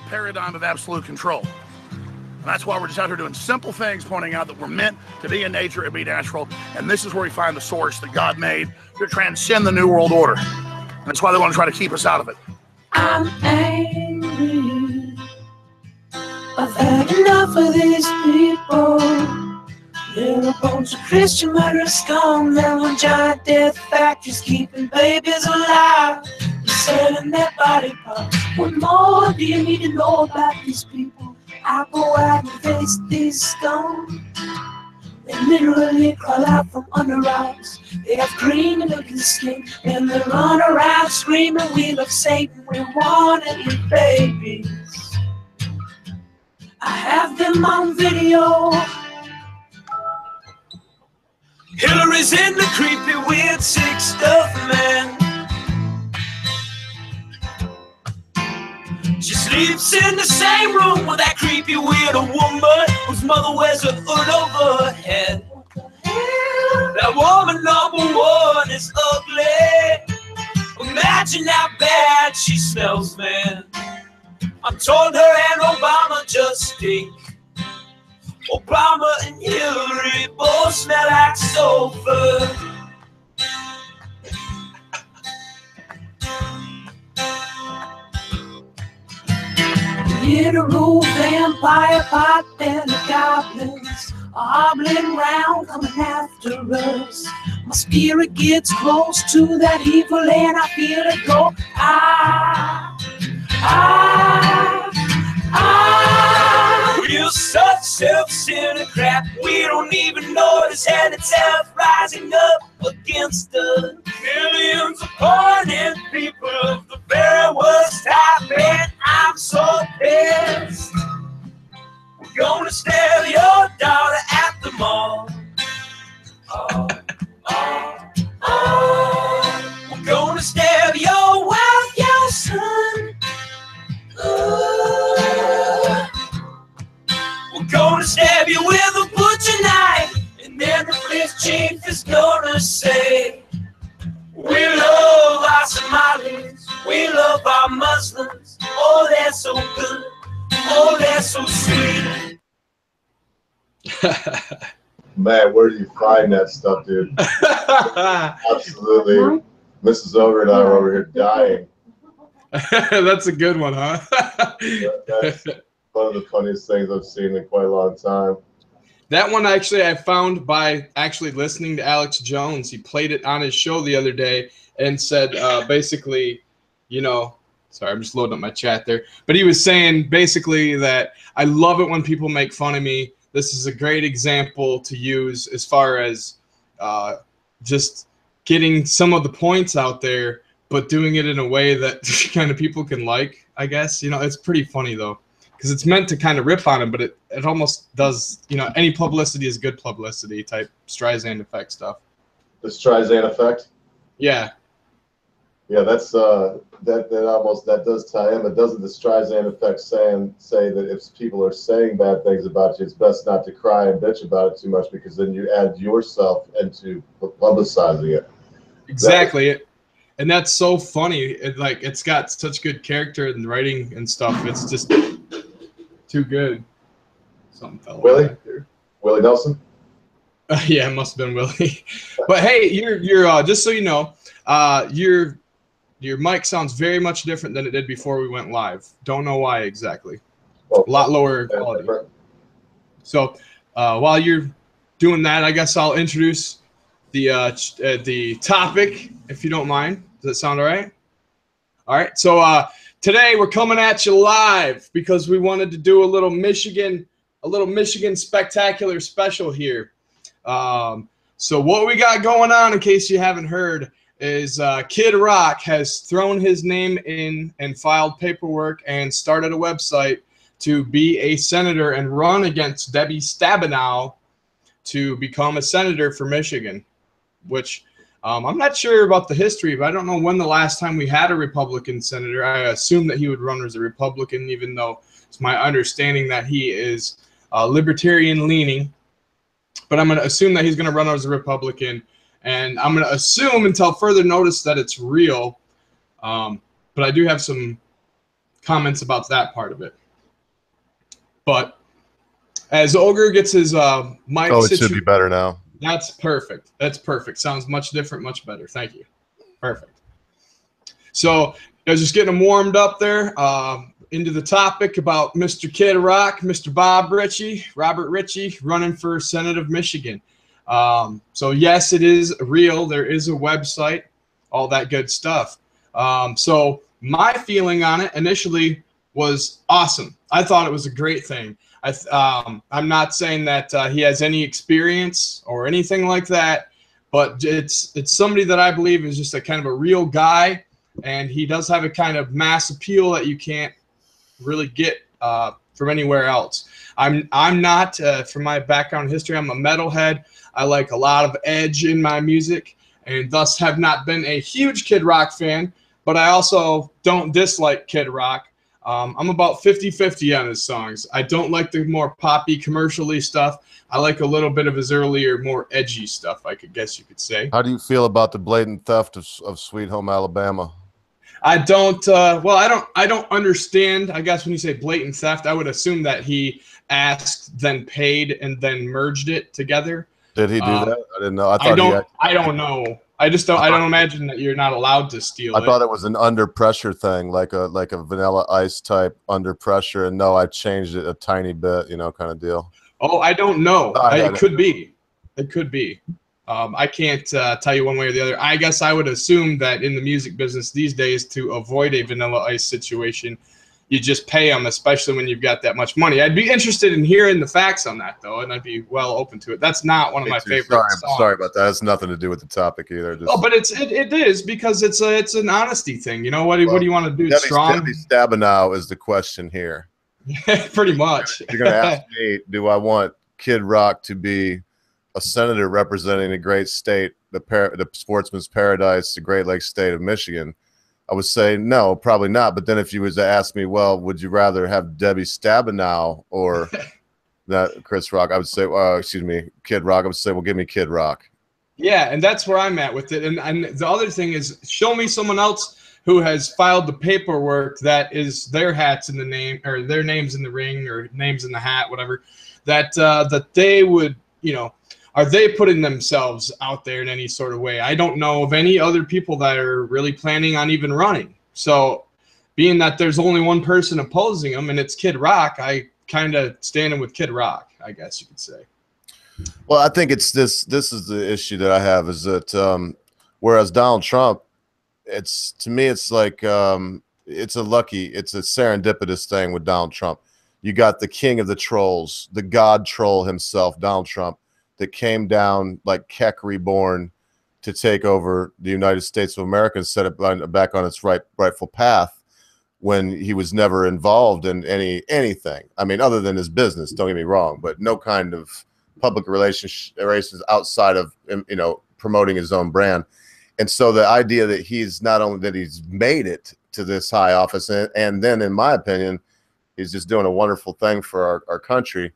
paradigm of absolute control. And that's why we're just out here doing simple things, pointing out that we're meant to be in nature and be natural. And this is where we find the source that God made to transcend the New World Order. And that's why they want to try to keep us out of it. I'm angry. I've had enough of these people. They're a bunch of Christian murderers, scum. They're on giant death factories keeping babies alive. They're selling their body parts. What more do you need to know about these people? I go out and face these scum. They literally crawl out from under rocks. They have green looking skin and they run around screaming, we love Satan, we want to eat babies. I have them on video. Hillary's in the creepy, weird, sick stuff, man. She sleeps in the same room with that creepy, weird woman whose mother wears a hood over her head. That woman #1 is ugly. Imagine how bad she smells, man. I'm told her and Obama just stink. Obama and Hillary both smell like sulfur. Literal vampire pot belly goblins hobbling round coming after us. My spirit gets close to that evil and I feel it go. We're such self-centered crap, we don't even notice hell itself rising up against us. Millions of pointed people of the very worst type, and I'm so pissed. We're gonna steal your daughter at the mall. We're gonna steal your wife, your son. We're gonna stab you with a butcher knife, and then the police chief is gonna say, we love our Somalis, we love our Muslims, oh they're so good, oh they're so sweet. Man, where do you find that stuff, dude? Absolutely. Mrs. Over and I are over here dying. That's a good one, huh? That's one of the funniest things I've seen in quite a long time. That one actually I found by actually listening to Alex Jones. He played it on his show the other day and said basically, you know, sorry, I'm just loading up my chat there. But he was saying basically that I love it when people make fun of me. This is a great example to use as far as just getting some of the points out there, but doing it in a way that kind of people can like, I guess. You know, it's pretty funny, though, because it's meant to kind of rip on him, but it almost does, you know, any publicity is good publicity type Streisand effect stuff. The Streisand effect? Yeah. Yeah, that's that does tie in, but doesn't the Streisand effect say that if people are saying bad things about you, it's best not to cry and bitch about it too much, because then you add yourself into publicizing it. Exactly. And that's so funny. It's got such good character and writing and stuff. It's just too good. Something fell Willie? back there. Willie Nelson? Yeah, it must have been Willie. But hey, you're just so you know, your mic sounds very much different than it did before we went live. Don't know why exactly. A lot lower quality. So while you're doing that, I guess I'll introduce the topic, if you don't mind. Does that sound all right? All right. So today we're coming at you live because we wanted to do a little Michigan spectacular special here. So what we got going on, in case you haven't heard, is Kid Rock has thrown his name in and filed paperwork and started a website to be a senator and run against Debbie Stabenow to become a senator for Michigan, which I'm not sure about the history, but I don't know when the last time we had a Republican senator. I assume that he would run as a Republican, even though it's my understanding that he is libertarian leaning. But I'm going to assume that he's going to run as a Republican. And I'm going to assume until further notice that it's real. But I do have some comments about that part of it. But as Ogre gets his mic, it should be better now. That's perfect. That's perfect. Sounds much different, much better. Thank you. Perfect. So, I was just getting them warmed up there into the topic about Mr. Kid Rock, Mr. Robert Ritchie, running for Senate of Michigan. So, yes, it is real. There is a website, all that good stuff. So, my feeling on it initially was awesome. I thought it was a great thing. I'm not saying that he has any experience or anything like that, but it's somebody that I believe is just a kind of a real guy, and he does have a kind of mass appeal that you can't really get from anywhere else. I'm not, from my background history, I'm a metalhead. I like a lot of edge in my music, and thus have not been a huge Kid Rock fan, but I also don't dislike Kid Rock. I'm about 50-50 on his songs. I don't like the more poppy, commercially stuff. I like a little bit of his earlier, more edgy stuff, I guess you could say. How do you feel about the blatant theft of Sweet Home Alabama? I don't, I don't understand. I guess when you say blatant theft, I would assume that he asked, then paid, and then merged it together. Did he do that? I didn't know. I don't know. I don't imagine that you're not allowed to steal it. I thought it was an under pressure thing, like a Vanilla Ice type under pressure. And no, I changed it a tiny bit, you know, kind of deal. Oh, I don't know. It could be. It could be. I can't tell you one way or the other. I guess I would assume that in the music business these days, to avoid a Vanilla Ice situation, you just pay them, especially when you've got that much money. I'd be interested in hearing the facts on that, though, and I'd be well open to it. That's not one of my favorite songs. Sorry about that. It's nothing to do with the topic either. Oh, but it is, because it's an honesty thing. You know, what do you want to do? Debbie Stabenow is the question here. Pretty much. You're going to ask me, do I want Kid Rock to be a senator representing a great state, the sportsman's paradise, the Great Lakes state of Michigan? I would say no, probably not. But then if you was to ask me, well, would you rather have Debbie Stabenow or that Chris Rock? I would say, Kid Rock. I would say, well, give me Kid Rock. Yeah, and that's where I'm at with it. And the other thing is, show me someone else who has filed the paperwork that is their hats in the name, or their names in the ring, or names in the hat, whatever, that they would, you know, are they putting themselves out there in any sort of way? I don't know of any other people that are really planning on even running. So being that there's only one person opposing them, and it's Kid Rock, I kind of standing with Kid Rock, I guess you could say. Well, I think it's this is the issue that I have, is that whereas Donald Trump, to me it's like it's a serendipitous thing with Donald Trump. You got the king of the trolls, the god troll himself, Donald Trump, that came down like Keck reborn to take over the United States of America and set it back on its rightful path, when he was never involved in anything. I mean, other than his business, don't get me wrong, but no kind of public relations outside of, you know, promoting his own brand. And so the idea that he's not only that he's made it to this high office, and then, in my opinion, he's just doing a wonderful thing for our country.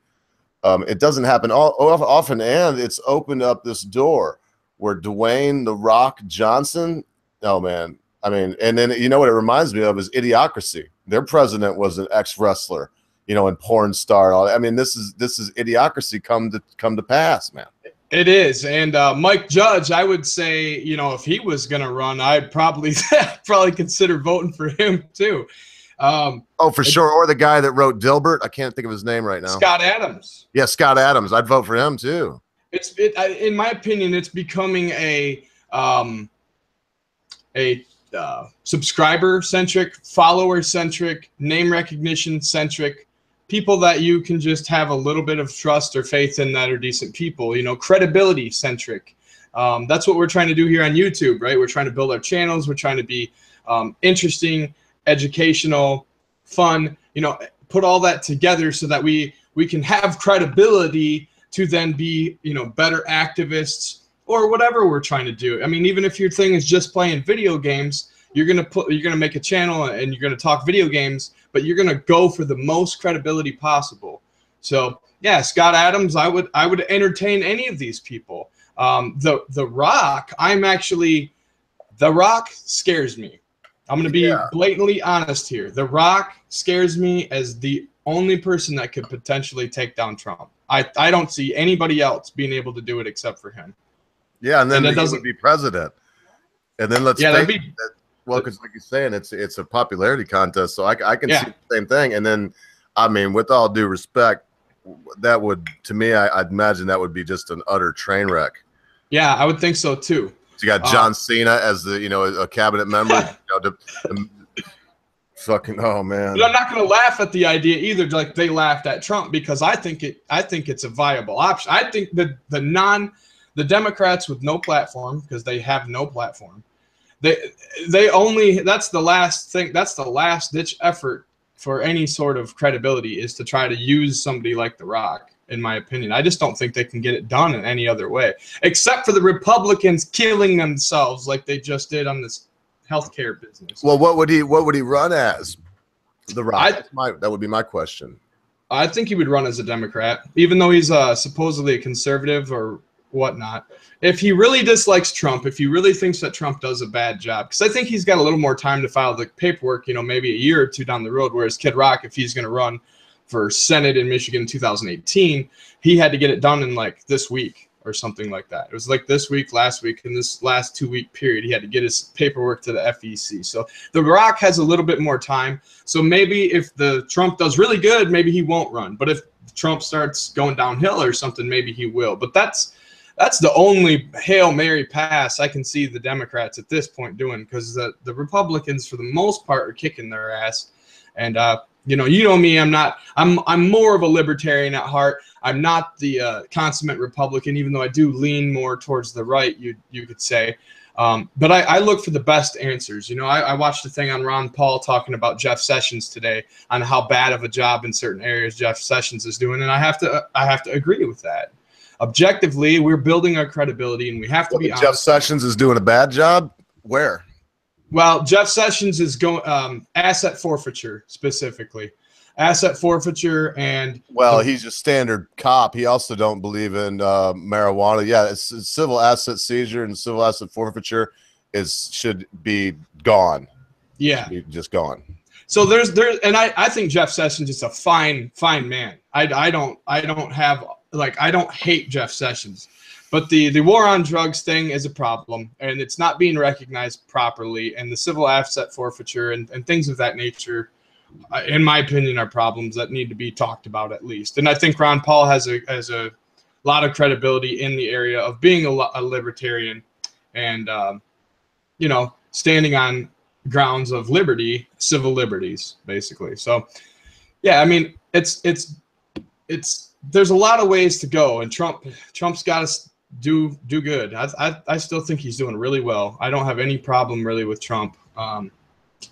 It doesn't happen often, and it's opened up this door where Dwayne "The Rock" Johnson, oh man, I mean, and then, you know what it reminds me of is Idiocracy. Their president was an ex-wrestler, you know, and porn star. I mean, this is Idiocracy come to pass, man. It is. And Mike Judge, I would say, you know, if he was going to run, I'd probably consider voting for him too. For sure. Or the guy that wrote Dilbert. I can't think of his name right now. Scott Adams. Yeah, Scott Adams. I'd vote for him too. In my opinion, it's becoming a subscriber-centric, follower-centric, name recognition-centric, people that you can just have a little bit of trust or faith in that are decent people, you know, credibility-centric. That's what we're trying to do here on YouTube, right? We're trying to build our channels. We're trying to be interesting, educational, fun, you know, put all that together so that we can have credibility to then be, you know, better activists or whatever we're trying to do. I mean, even if your thing is just playing video games, you're gonna make a channel and you're gonna talk video games, but you're gonna go for the most credibility possible. So yeah, Scott Adams, I would entertain any of these people. The Rock, The Rock scares me. I'm going to be blatantly honest here. The Rock scares me as the only person that could potentially take down Trump. I don't see anybody else being able to do it except for him. Yeah, and then he would be president. And then let's face it. Well, because like you're saying, it's a popularity contest, so I can see the same thing. And then, I mean, with all due respect, that would, to me, I'd imagine that would be just an utter train wreck. Yeah, I would think so too. So you got John Cena as the a cabinet member. Fucking oh man! But I'm not going to laugh at the idea either. Like they laughed at Trump because I think it's a viable option. I think that the Democrats with no platform, because they have no platform. They only, that's the last thing, that's the last ditch effort for any sort of credibility, is to try to use somebody like The Rock, in my opinion. I just don't think they can get it done in any other way, except for the Republicans killing themselves like they just did on this healthcare business. Well, what would he run as? The Rock? That would be my question. I think he would run as a Democrat, even though he's supposedly a conservative or whatnot. If he really dislikes Trump, if he really thinks that Trump does a bad job, because I think he's got a little more time to file the paperwork, maybe a year or two down the road, whereas Kid Rock, if he's going to run for Senate in Michigan in 2018, he had to get it done in like this week or something like that. It was like this week, last week, in this last 2-week period, he had to get his paperwork to the FEC. So The Rock has a little bit more time. So maybe if the Trump does really good, maybe he won't run. But if Trump starts going downhill or something, maybe he will. But that's the only Hail Mary pass I can see the Democrats at this point doing, because the Republicans, for the most part, are kicking their ass. And you know me, I'm more of a libertarian at heart. I'm not the consummate Republican, even though I do lean more towards the right, you could say. But I look for the best answers. I watched a thing on Ron Paul talking about Jeff Sessions today, on how bad of a job in certain areas Jeff Sessions is doing, and I have to agree with that. Objectively, we're building our credibility, and we have to be honest. Jeff Sessions is doing a bad job? Where? Well, Jeff Sessions is going asset forfeiture, specifically. Asset forfeiture and... Well, he's a standard cop. He also don't believe in marijuana. Yeah, it's civil asset seizure and civil asset forfeiture should be gone. Yeah. Should be just gone. So there's and I think Jeff Sessions is a fine man. I don't hate Jeff Sessions, but the war on drugs thing is a problem, and it's not being recognized properly. And the civil asset forfeiture and things of that nature, in my opinion, are problems that need to be talked about at least. And I think Ron Paul has a lot of credibility in the area of being a libertarian and standing on grounds of liberty, civil liberties, basically. So yeah, I mean, it's there's a lot of ways to go, and Trump's got to do good. I still think he's doing really well. I don't have any problem really with Trump. A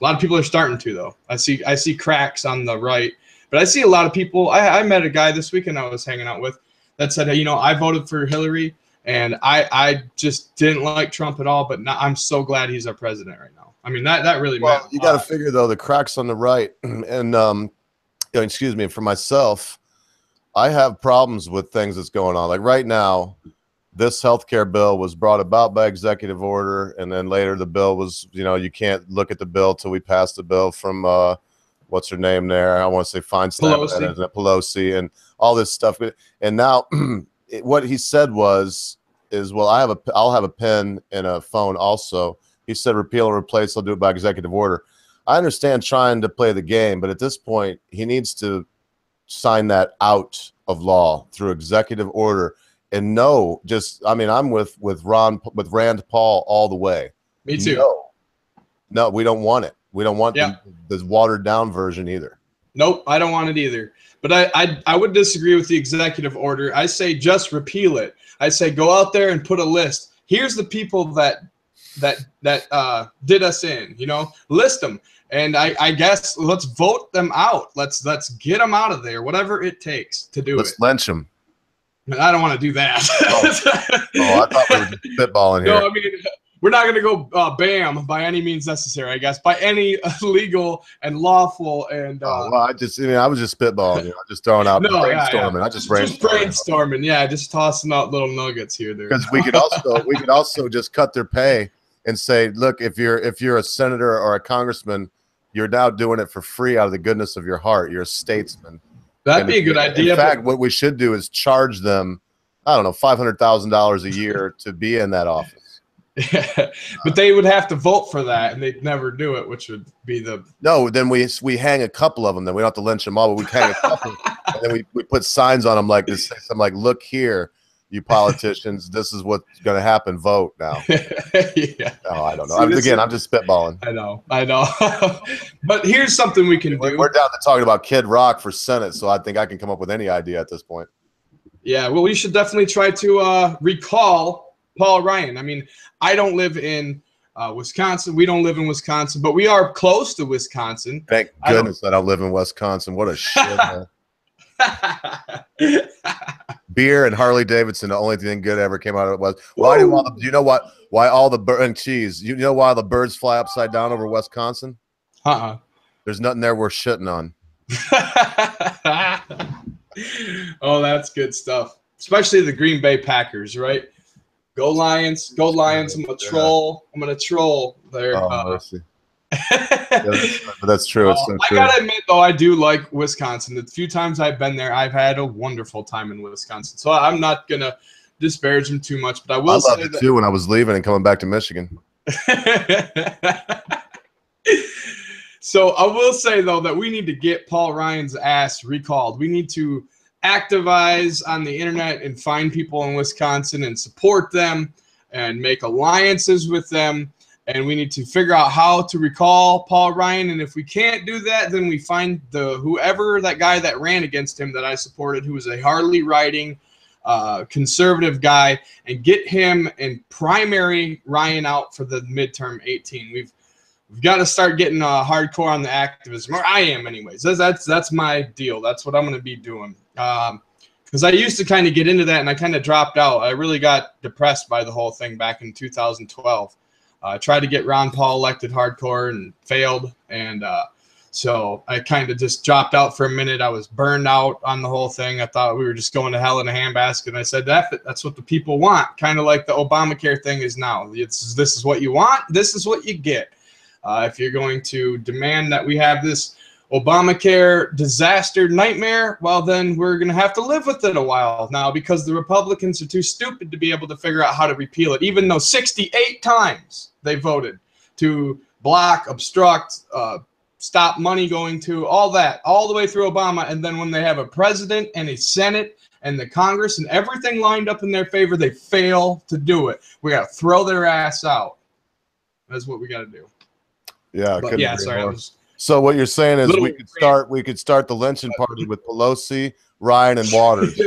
lot of people are starting to, though. I see cracks on the right, but I see a lot of people. I met a guy this weekend I was hanging out with that said, hey, I voted for Hillary, and I just didn't like Trump at all, but now I'm so glad he's our president right now. I mean, that really meant. You got to figure, though, the cracks on the right, and excuse me, for myself, I have problems with things that's going on. Like right now, this healthcare bill was brought about by executive order, and then later the bill was, you can't look at the bill till we pass the bill from what's her name there? I want to say Feinstein, Pelosi, and all this stuff. And now, what he said is, well, I'll have a pen and a phone also. He said repeal and replace. I'll do it by executive order. I understand trying to play the game, but at this point, he needs to sign that out of law through executive order. And I'm with Rand Paul all the way. Me too. No, we don't want it. We don't want the watered down version either. Nope, I don't want it either. But I would disagree with the executive order. I say just repeal it. I say go out there and put a list. Here's the people that did us in. List them. And I guess let's vote them out. Let's get them out of there, whatever it takes to do it. Let's lynch them. I don't want to do that. I thought we were spitballing here. No, I mean, we're not going to go bam by any means necessary, I guess, by any legal and lawful and. I was just spitballing. Just throwing out brainstorming. Yeah. I just brainstorming. Yeah, just tossing out little nuggets here. Because we could also just cut their pay and say, look, if you're a senator or a congressman, you're now doing it for free out of the goodness of your heart. You're a statesman. That'd be a good idea. In fact, what we should do is charge them, I don't know, $500,000 a year to be in that office. Yeah, but they would have to vote for that, and they'd never do it, which would be the Then we hang a couple of them. Then we don't have to lynch them all, but we hang a couple, and then we put signs on them like this. I'm like, look here, you politicians, this is what's going to happen. Vote now. Yeah. No, I don't know. I'm just spitballing. I know. But here's something we can do. We're down to talking about Kid Rock for Senate, so I think I can come up with any idea at this point. Yeah, well, we should definitely try to recall Paul Ryan. I mean, I don't live in Wisconsin. We don't live in Wisconsin, but we are close to Wisconsin. Thank goodness that I live in Wisconsin. What a shit. Beer and Harley Davidson, the only thing good ever came out of it was. Why do you know what? Why all the bird and cheese? You know why the birds fly upside down over Wisconsin? There's nothing there worth shitting on. Oh, that's good stuff. Especially the Green Bay Packers, right? Go Lions! Go Lions! I'm gonna troll. I'm gonna troll there. Mercy. That's true. It's so true. I gotta admit, though, I do like Wisconsin. The few times I've been there, I've had a wonderful time in Wisconsin. So I'm not gonna disparage them too much, but I will say loved it too when I was leaving and coming back to Michigan. So I will say, though, that we need to get Paul Ryan's ass recalled. We need to activize on the internet and find people in Wisconsin and support them and make alliances with them. And we need to figure out how to recall Paul Ryan. And if we can't do that, then we find whoever that guy that ran against him that I supported, who was a Harley riding conservative guy, and get him and primary Ryan out for the midterm 18. We've got to start getting hardcore on the activism, or I am anyways. That's my deal. That's what I'm going to be doing. Because I used to kind of get into that, and I kind of dropped out. I really got depressed by the whole thing back in 2012. I tried to get Ron Paul elected hardcore and failed, and so I kind of just dropped out for a minute. I was burned out on the whole thing. I thought we were just going to hell in a handbasket, and I said, that's what the people want, kind of like the Obamacare thing is now. This is what you want. This is what you get. If you're going to demand that we have this Obamacare disaster nightmare, well, then we're going to have to live with it a while now, because the Republicans are too stupid to be able to figure out how to repeal it, even though 68 times they voted to block, obstruct, stop money going to, all that, all the way through Obama. And then when they have a president and a Senate and the Congress and everything lined up in their favor, they fail to do it. We got to throw their ass out. That's what we got to do. Yeah. But yeah, sorry. So what you're saying is we could start the lynching party with Pelosi, Ryan, and Waters.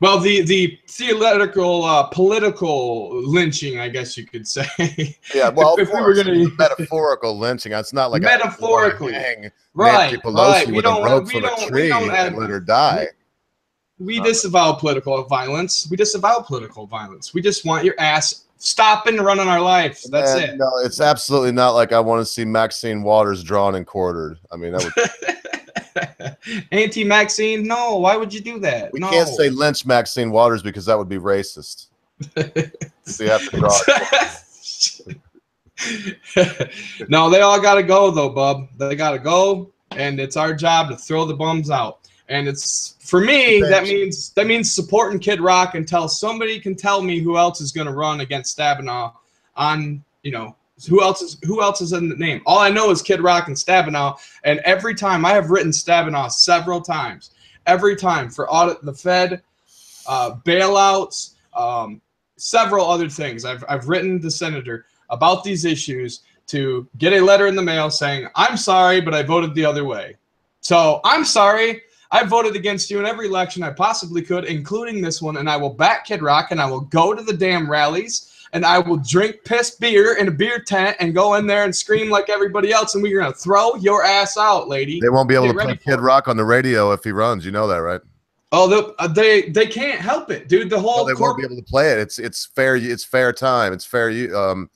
Well, the theoretical political lynching, I guess you could say. Yeah, well, if we were going to metaphorical lynching, it's not like metaphorically, hang right? Nancy Pelosi We with a rope from a tree and let her die. We disavow political violence. We disavow political violence. We just want your ass stopping and running our lives. That's it. No, it's absolutely not like I want to see Maxine Waters drawn and quartered. I mean, that would anti-Maxine? No, why would you do that? We can't say lynch Maxine Waters because that would be racist. So you have to draw. No, they all got to go, though, bub. They got to go, and it's our job to throw the bums out. And it's, for me, that means supporting Kid Rock until somebody can tell me who else is going to run against Stabenow on, who else is in the name. All I know is Kid Rock and Stabenow, and every time I have written Stabenow several times, every time for audit the Fed, bailouts, several other things. I've written the senator about these issues to get a letter in the mail saying, I'm sorry, but I voted the other way. So I'm sorry. I voted against you in every election I possibly could, including this one, and I will back Kid Rock, and I will go to the damn rallies, and I will drink piss beer in a beer tent and go in there and scream like everybody else, and we're going to throw your ass out, lady. They won't be able to play Kid Rock on the radio if he runs. You know that, right? Oh, they can't help it, dude. The whole they won't be able to play it. It's fair. It's fair time. It's fair.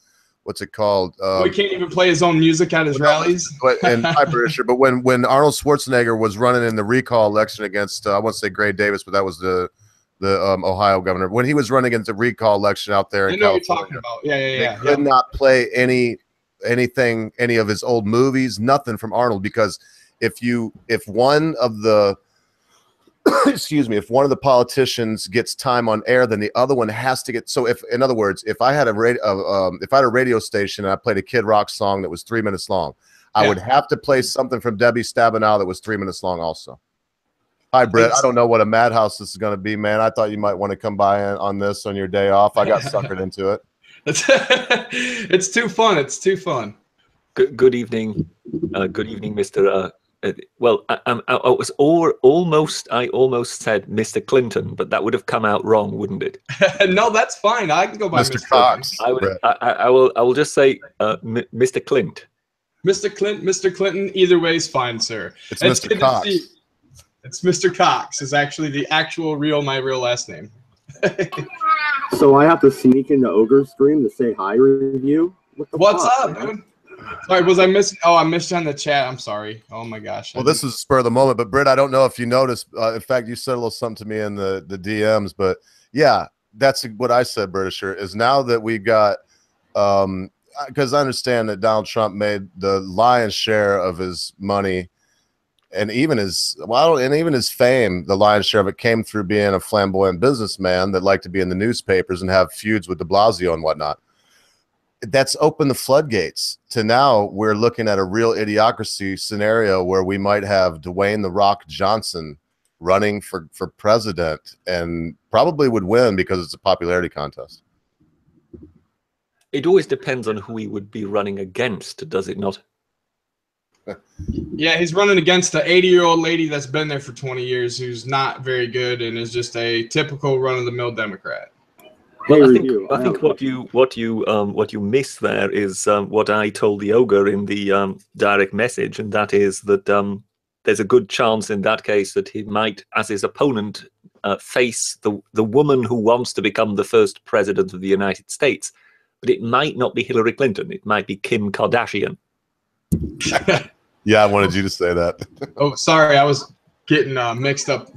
What's it called? We can't even play his own music at his rallies. And I'm pretty sure. But when Arnold Schwarzenegger was running in the recall election against, I won't say Gray Davis, but that was the the Ohio governor, when he was running against the recall election out there in California. What you're talking about. Yeah. They could not play any of his old movies, nothing from Arnold, because if one of the excuse me, if one of the politicians gets time on air, then the other one has to get. So in other words, if I had a radio station and I played a Kid Rock song that was 3 minutes long, I would have to play something from Debbie Stabenow that was 3 minutes long also. Hi, Britt. I don't know what a madhouse this is going to be, man. I thought you might want to come by on this on your day off. I got suckered into it. It's too fun. It's too fun. Good evening. Good evening, Mr. Well, I almost said Mr. Clinton, but that would have come out wrong, wouldn't it? No, that's fine. I can go by Mr. Cocks. I will just say Mr. Clint. Mr. Clint, Mr. Clinton. Either way is fine, sir. It's Mr. Cocks. It's Mr. Cocks. Is actually the actual my real last name. So I have to sneak into Ogre's stream to say hi review. What's up, dude? Sorry, was I missing? Oh, I missed you on the chat. I'm sorry. Oh my gosh. Well, this is spur of the moment, but Britt, I don't know if you noticed. In fact, you said a little something to me in the DMs, but yeah, that's what I said, Britisher, is now that we got, because I understand that Donald Trump made the lion's share of his money and even his fame, the lion's share of it came through being a flamboyant businessman that liked to be in the newspapers and have feuds with de Blasio and whatnot. That's opened the floodgates to now we're looking at a real idiocracy scenario where we might have Dwayne "The Rock" Johnson running for president and probably would win because it's a popularity contest. It always depends on who he would be running against, does it not? Yeah, he's running against an 80-year-old lady that's been there for 20 years who's not very good and is just a typical run-of-the-mill Democrat. Well, I think what you miss there is what I told the ogre in the direct message, and that is that there's a good chance in that case that he might, as his opponent, face the woman who wants to become the first president of the United States. But it might not be Hillary Clinton. It might be Kim Kardashian. Yeah, I wanted you to say that. Oh, sorry, I was getting mixed up.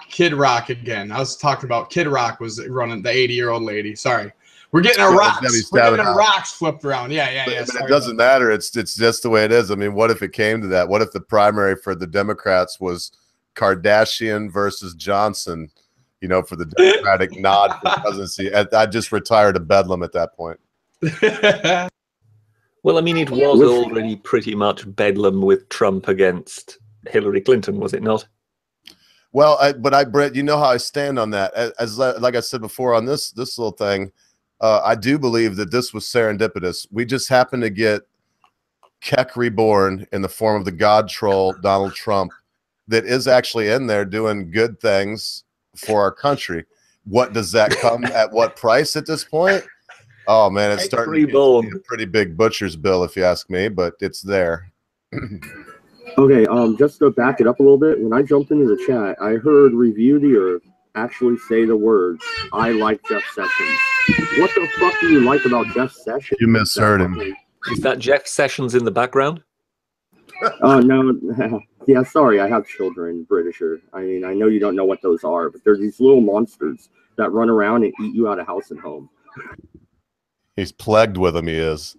Kid Rock again. I was talking about Kid Rock was running the 80-year-old lady. Sorry, we're getting our rocks. We're getting our rocks flipped around. Yeah. But it doesn't matter. It's just the way it is. I mean, what if it came to that? What if the primary for the Democrats was Kardashian versus Johnson? You know, for the Democratic nod for presidency. I just retired to Bedlam at that point. Well, I mean, it was already pretty much bedlam with Trump against Hillary Clinton, was it not? Well, Brett, you know how I stand on that. Like I said before on this little thing, I do believe that this was serendipitous. We just happened to get Keck reborn in the form of the God troll Donald Trump that is actually in there doing good things for our country. What does that come at what price at this point? Oh man, it's starting to be a pretty big butcher's bill if you ask me, but it's there. Okay, just to back it up a little bit, when I jumped into the chat, I heard Review the Earth actually say the words, "I like Jeff Sessions." What the fuck do you like about Jeff Sessions? You misheard him. Is that Jeff Sessions in the background? Oh, no. Yeah, sorry, I have children, Britisher. I mean, I know you don't know what those are, but they're these little monsters that run around and eat you out of house and home. He's plagued with them, he is.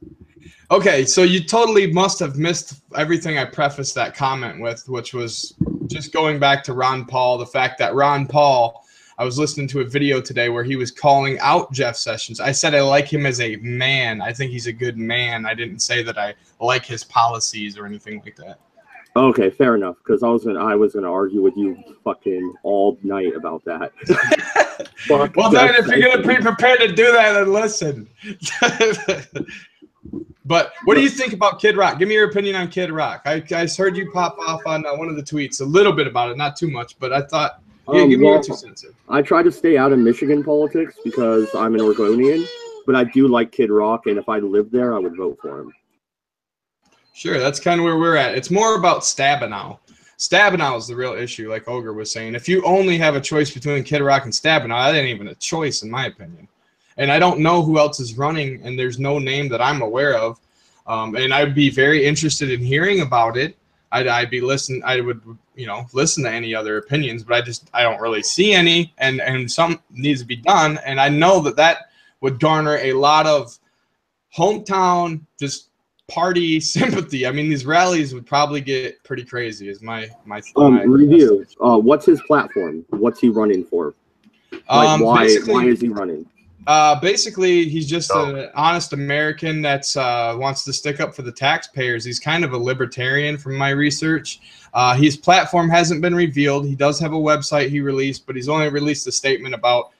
Okay, so you totally must have missed everything I prefaced that comment with, which was just going back to Ron Paul, the fact that Ron Paul, I was listening to a video today where he was calling out Jeff Sessions. I said I like him as a man. I think he's a good man. I didn't say that I like his policies or anything like that. Okay, fair enough, because I was gonna argue with you fucking all night about that. Well, then, if you're gonna be prepared to do that, then listen. But what do you think about Kid Rock? Give me your opinion on Kid Rock. I heard you pop off on one of the tweets a little bit about it, not too much, but I thought give me your 2 cents. I try to stay out of Michigan politics because I'm an Oregonian, but I do like Kid Rock, and if I lived there, I would vote for him. Sure, that's kind of where we're at. It's more about Stabenow. Stabenow is the real issue, like Ogre was saying. If you only have a choice between Kid Rock and Stabenow, that ain't even a choice, in my opinion. And I don't know who else is running, and there's no name that I'm aware of. And I'd be very interested in hearing about it. I'd be listen. I would, you know, listen to any other opinions, but I don't really see any, and some needs to be done. And I know that would garner a lot of hometown just party sympathy. I mean, these rallies would probably get pretty crazy. Is my review? What's his platform? What's he running for? Like, why is he running? Basically, he's just an honest American that's wants to stick up for the taxpayers. He's kind of a libertarian from my research. His platform hasn't been revealed. He does have a website he released, but he's only released a statement about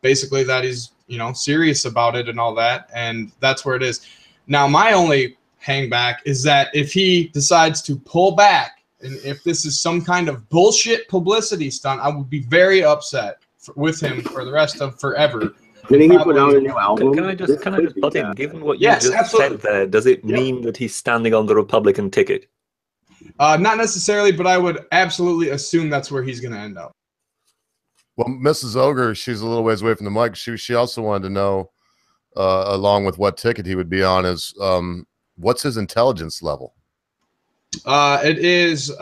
basically that he's, you know, serious about it and all that, and that's where it is. Now, my only hangback is that if he decides to pull back, and if this is some kind of bullshit publicity stunt, I would be very upset with him for the rest of forever. Didn't he put out a new album? Can I just butt in? Given what you just absolutely. said there, does it mean that he's standing on the Republican ticket? Not necessarily, but I would absolutely assume that's where he's going to end up. Well, Mrs. Ogre, she's a little ways away from the mic. She also wanted to know, along with what ticket he would be on, is what's his intelligence level? It is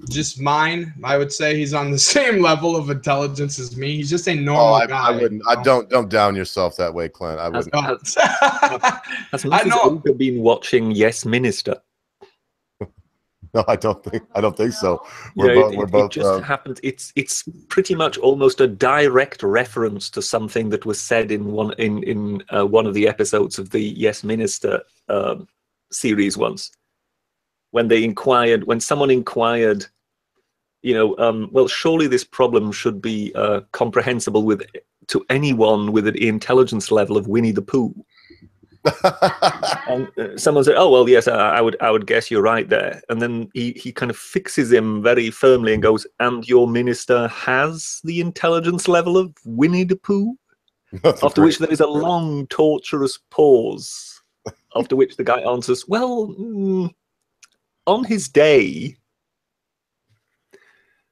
just mine. I would say he's on the same level of intelligence as me. He's just a normal guy. I wouldn't. I don't down yourself that way, Clint. I wouldn't. Has Mrs. Ogre been watching Yes Minister? No, I don't think so. It just happens. It's pretty much almost a direct reference to something that was said in one of the episodes of the Yes Minister series once, when someone inquired, you know, well, surely this problem should be comprehensible to anyone with an intelligence level of Winnie the Pooh. And someone said, "Oh well, yes, I would guess you're right there." And then he kind of fixes him very firmly and goes, "And your minister has the intelligence level of Winnie the Pooh?" After which there is a long, torturous pause. After which the guy answers, "Well, on his day."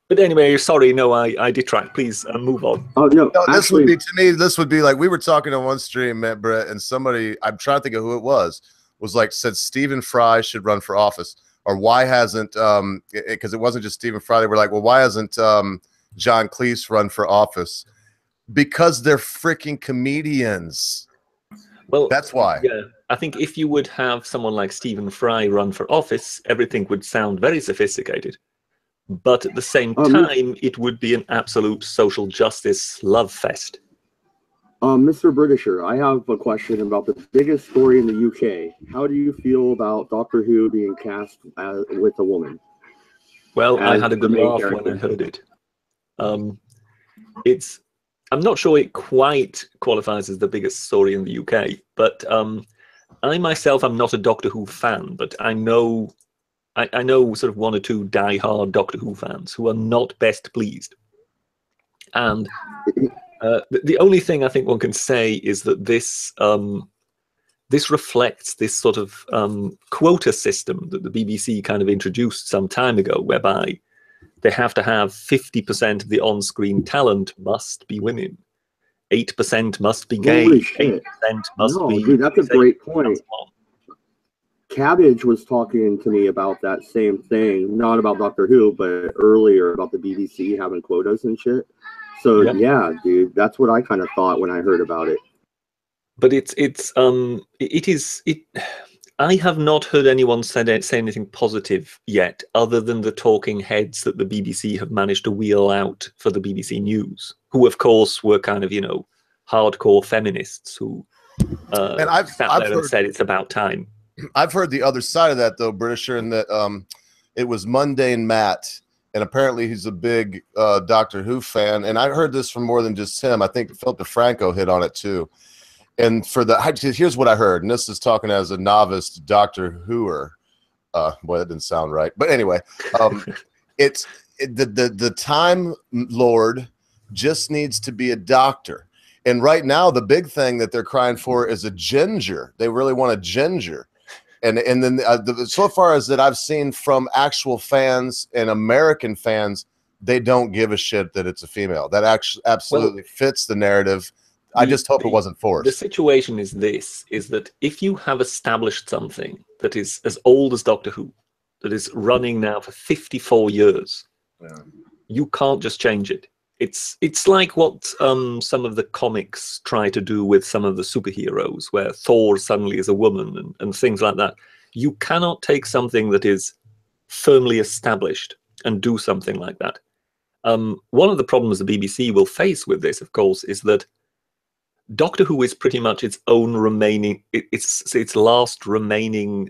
But anyway, sorry, no, I detract. Please move on. Oh no, this would be, to me, this would be like, we were talking on one stream, Matt, Brett, and somebody, I'm trying to think of who it was like, said Stephen Fry should run for office, or why hasn't, because it wasn't just Stephen Fry. They were like, well, why hasn't John Cleese run for office? Because they're freaking comedians. Well, that's why. Yeah, I think if you would have someone like Stephen Fry run for office, everything would sound very sophisticated. But at the same time, it would be an absolute social justice love fest. Mr. Britisher, I have a question about the biggest story in the UK. How do you feel about Doctor Who being cast with a woman? Well, I had a good laugh when I heard it. I'm not sure it quite qualifies as the biggest story in the UK, but I myself am not a Doctor Who fan, but I know sort of one or two die-hard Doctor Who fans who are not best pleased. And the only thing I think one can say is that this reflects this sort of quota system that the BBC kind of introduced some time ago, whereby they have to have 50% of the on-screen talent must be women. 8% must be gay. 8% must be... Dude, that's a great point. Cabbage was talking to me about that same thing, not about Doctor Who, but earlier about the BBC having quotas and shit. So yeah, dude, that's what I kind of thought when I heard about it. But I have not heard anyone say anything positive yet, other than the talking heads that the BBC have managed to wheel out for the BBC News, who of course were kind of, you know, hardcore feminists who and I've said it's about time. I've heard the other side of that, though, Britisher, in that it was Mundane Matt, and apparently he's a big Doctor Who fan. And I heard this from more than just him. I think Philip DeFranco hit on it, too. And here's what I heard, and this is talking as a novice Doctor Whoer. Boy, that didn't sound right. But anyway, the Time Lord just needs to be a doctor. And right now, the big thing that they're crying for is a ginger. They really want a ginger. And then so far as that I've seen from actual fans and American fans, they don't give a shit that it's a female. That actually absolutely fits the narrative. I just hope it wasn't forced. The situation is that if you have established something that is as old as Doctor Who, that is running now for 54 years. Yeah. You can't just change it. It's like what some of the comics try to do with some of the superheroes, where Thor suddenly is a woman and things like that. You cannot take something that is firmly established and do something like that. One of the problems the BBC will face with this, of course, is that Doctor Who is pretty much its own remaining, its last remaining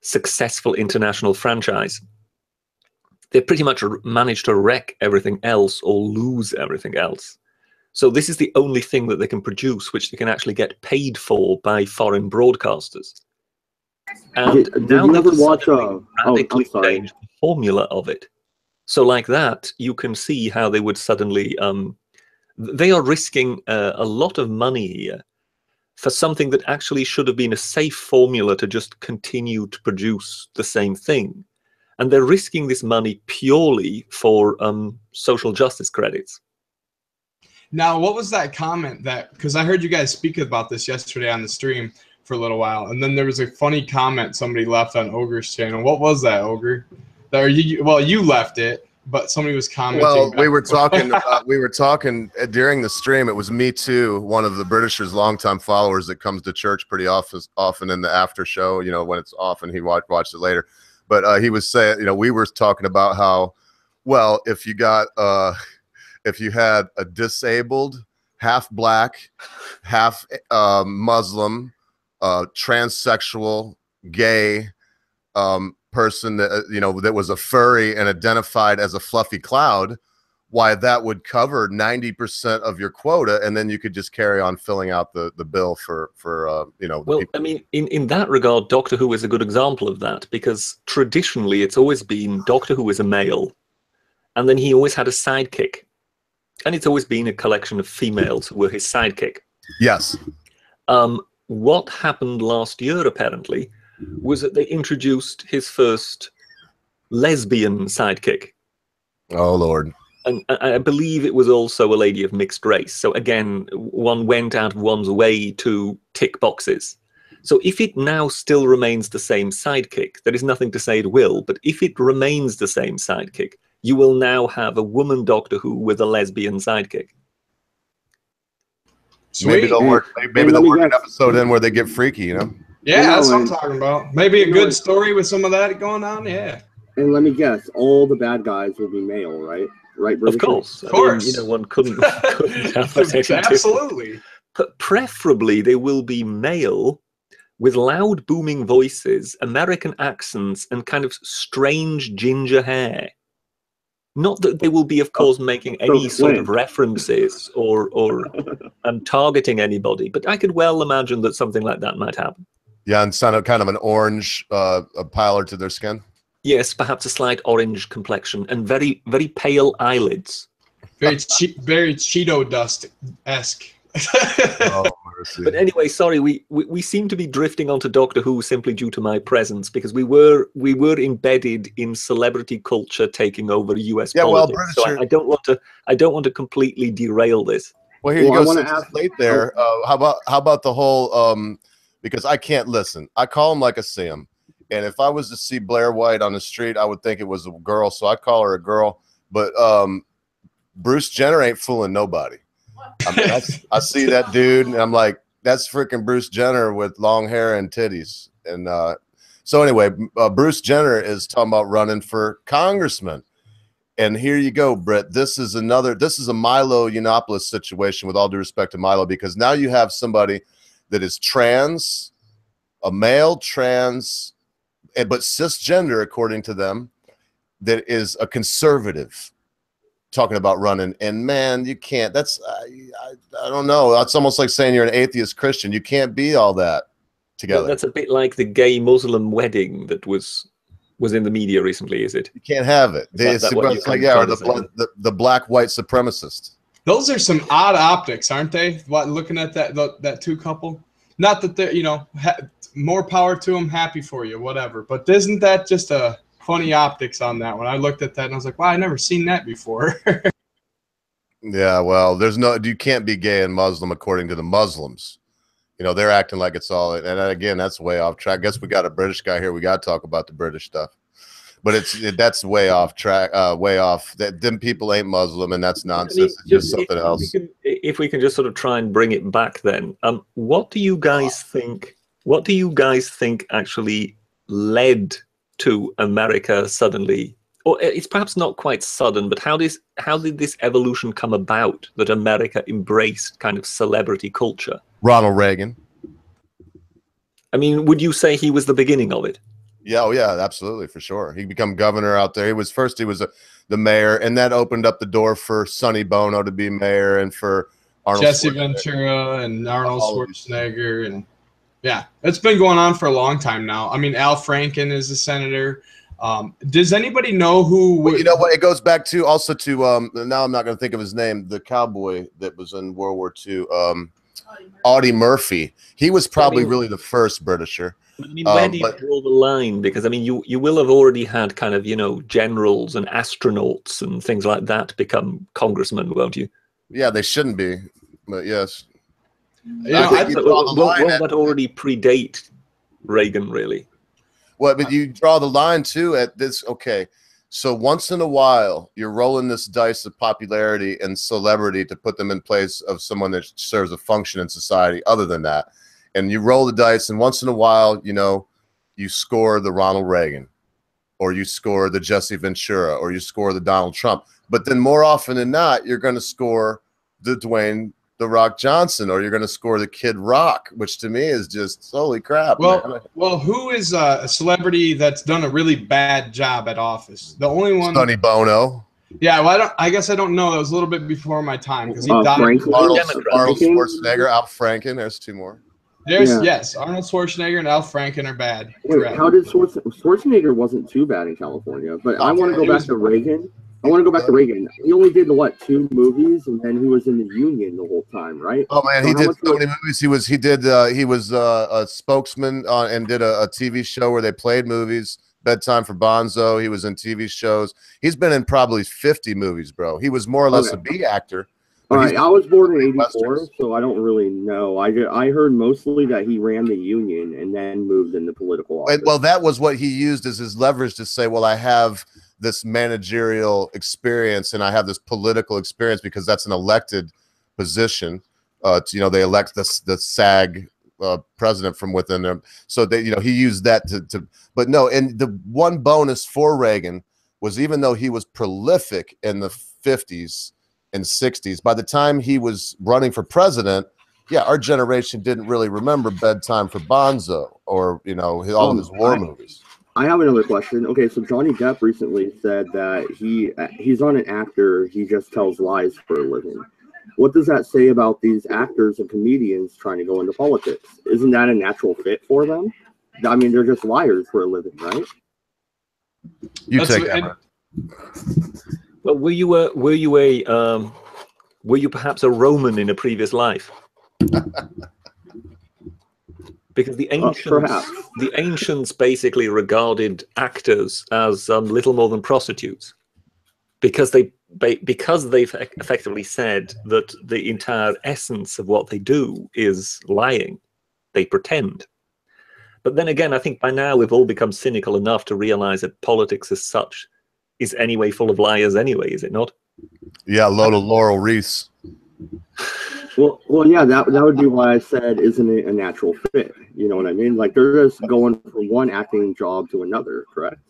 successful international franchise. They pretty much managed to wreck everything else or lose everything else. So this is the only thing that they can produce which they can actually get paid for by foreign broadcasters. And Did now you they've ever watch radically changed the formula of it. So like that, you can see how they would suddenly... they are risking a lot of money here for something that actually should have been a safe formula to just continue to produce the same thing. And they're risking this money purely for social justice credits. Now, what was that comment that, because I heard you guys speak about this yesterday on the stream for a little while, and then there was a funny comment somebody left on Ogre's channel. What was that, Ogre? Well, you left it, but somebody was commenting. Well, we were talking during the stream. It was Me Too, one of the Britishers' longtime followers that comes to church pretty often in the after show, you know, when it's off, and he watched it later. But he was saying, you know, we were talking about how, well, if you got, if you had a disabled, half black, half Muslim, transsexual, gay person that, you know, that was a furry and identified as a fluffy cloud, why that would cover 90% of your quota, and then you could just carry on filling out the bill for you know. Well, I mean, in that regard, Doctor Who is a good example of that, because traditionally it's always been Doctor Who is a male, and then he always had a sidekick, and it's always been a collection of females who were his sidekick. Yes. What happened last year, apparently, was that they introduced his first lesbian sidekick. Oh, Lord. And I believe it was also a lady of mixed race. So again, one went out of one's way to tick boxes. So if it now still remains the same sidekick, there is nothing to say it will, but if it remains the same sidekick, you will now have a woman Doctor Who with a lesbian sidekick. Sweet. Maybe they'll work. Maybe they'll work an episode in where they get freaky, you know? Yeah, that's what I'm talking about. Maybe a good story with some of that going on. Yeah. And let me guess, all the bad guys will be male, right? Right, of course. Of course. I mean, you know, one couldn't have that. Absolutely. But preferably they will be male with loud booming voices, American accents, and kind of strange ginger hair. Not that they will be, of course, making any sort of references or targeting anybody, but I could well imagine that something like that might happen. Yeah, and kind of an orange pallor to their skin. Yes, perhaps a slight orange complexion and very, very pale eyelids. Very Cheeto dust-esque. Oh, mercy. But anyway, sorry, we seem to be drifting onto Doctor Who simply due to my presence, because we were embedded in celebrity culture taking over US politics. Well, so I don't want to completely derail this. Well, here you go. Since it's late there, how about the whole because I can't listen. I call him like I see him. And if I was to see Blair White on the street, I would think it was a girl, so I call her a girl. But Bruce Jenner ain't fooling nobody. I mean, I see that dude, and I'm like, that's freaking Bruce Jenner with long hair and titties. And so anyway, Bruce Jenner is talking about running for congressman. And here you go, Brett. This is a Milo Yiannopoulos situation, with all due respect to Milo, because now you have somebody that is trans, a male trans, but cisgender, according to them, that is a conservative, talking about running. And man, you can't. That's I don't know. That's almost like saying you're an atheist Christian. You can't be all that together. Well, that's a bit like the gay Muslim wedding that was in the media recently, is it? You can't have it. It's like, yeah, or the black white supremacist. Those are some odd optics, aren't they? Looking at that two couple. Not that they're, you know, more power to them, happy for you, whatever. But isn't that just a funny optics on that one? I looked at that and I was like, wow, I never seen that before. Yeah, well, you can't be gay and Muslim according to the Muslims. You know, they're acting like it's all, and again, that's way off track. I guess we got a British guy here. We got to talk about the British stuff, but that's way off track, way off. That them people ain't Muslim, and that's nonsense. It's just something else. If we can just sort of try and bring it back, then, what do you guys think? What do you guys think actually led to America suddenly? Or it's perhaps not quite sudden, but how did this evolution come about that America embraced kind of celebrity culture? Ronald Reagan. I mean, would you say he was the beginning of it? Yeah, oh yeah, absolutely, for sure. He became governor out there. He was the mayor, and that opened up the door for Sonny Bono to be mayor, and for Arnold Jesse Ventura and Arnold Schwarzenegger, and yeah, it's been going on for a long time now. I mean, Al Franken is a senator. Does anybody know who? Well, you know what? It goes back to also to now I'm not going to think of his name. The cowboy that was in World War II, Audie Murphy. He was probably really the first Britisher. I mean, where do you draw the line? Because I mean, you will have already had kind of, you know, generals and astronauts and things like that become congressmen, won't you? Yeah, they shouldn't be, but yes. Yeah, won't that already predate Reagan, really? Well, but you draw the line too at this. Okay, so once in a while, you're rolling this dice of popularity and celebrity to put them in place of someone that serves a function in society other than that. And you roll the dice, and once in a while, you know, you score the Ronald Reagan, or you score the Jesse Ventura, or you score the Donald Trump. But then more often than not, you're going to score the Dwayne "The Rock" Johnson, or you're going to score the Kid Rock, which to me is just holy crap. Well, who is a celebrity that's done a really bad job at office? The only one. Sonny Bono. Yeah, well, I guess I don't know. That was a little bit before my time because he died. Arnold Schwarzenegger, Al Franken. There's two more. Yes, Arnold Schwarzenegger and Al Franken are bad. Wait, how did Schwarzenegger wasn't too bad in California? But I want to go back to Reagan. He only did what, 2 movies, and then he was in the Union the whole time, right? Oh man, he did so many movies. He was a spokesman and did a TV show where they played movies. Bedtime for Bonzo. He was in TV shows. He's been in probably 50 movies, bro. He was more or less a B actor. All right, I was born in '84, so I don't really know. I heard mostly that he ran the Union and then moved into political office. Well, that was what he used as his leverage to say, well, I have this managerial experience and I have this political experience because that's an elected position. You know, they elect the SAG president from within them. So they, you know, he used that to. But no, and the one bonus for Reagan was even though he was prolific in the 50s and 60s, by the time he was running for president, yeah, our generation didn't really remember Bedtime for Bonzo or, you know, all of his war movies. I have another question. Okay, so Johnny Depp recently said that he's not an actor, he just tells lies for a living. What does that say about these actors and comedians trying to go into politics? Isn't that a natural fit for them? I mean, they're just liars for a living, right? You take that. Well, were you perhaps a Roman in a previous life? Because the ancients basically regarded actors as little more than prostitutes, because they've effectively said that the entire essence of what they do is lying. They pretend. But then again, I think by now we've all become cynical enough to realize that politics as such is anyway full of liars anyway, is it not? Yeah, load of laurel wreaths. Well, yeah, that would be why I said, isn't it a natural fit? You know what I mean? Like, they're just going from one acting job to another, correct?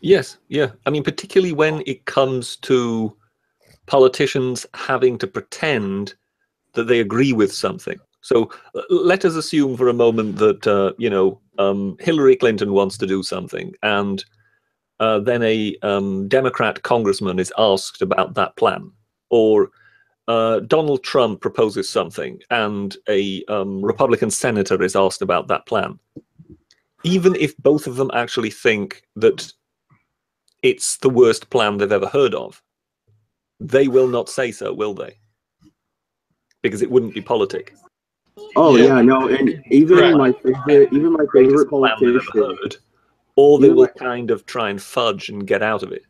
Yes, yeah. I mean, particularly when it comes to politicians having to pretend that they agree with something. So let us assume for a moment that, you know, Hillary Clinton wants to do something, and then a Democrat congressman is asked about that plan, or Donald Trump proposes something and a Republican senator is asked about that plan. Even if both of them actually think that it's the worst plan they've ever heard of, they will not say so, will they? Because it wouldn't be politic. Oh yeah, no, and even my favorite politician, or they will kind of try and fudge and get out of it.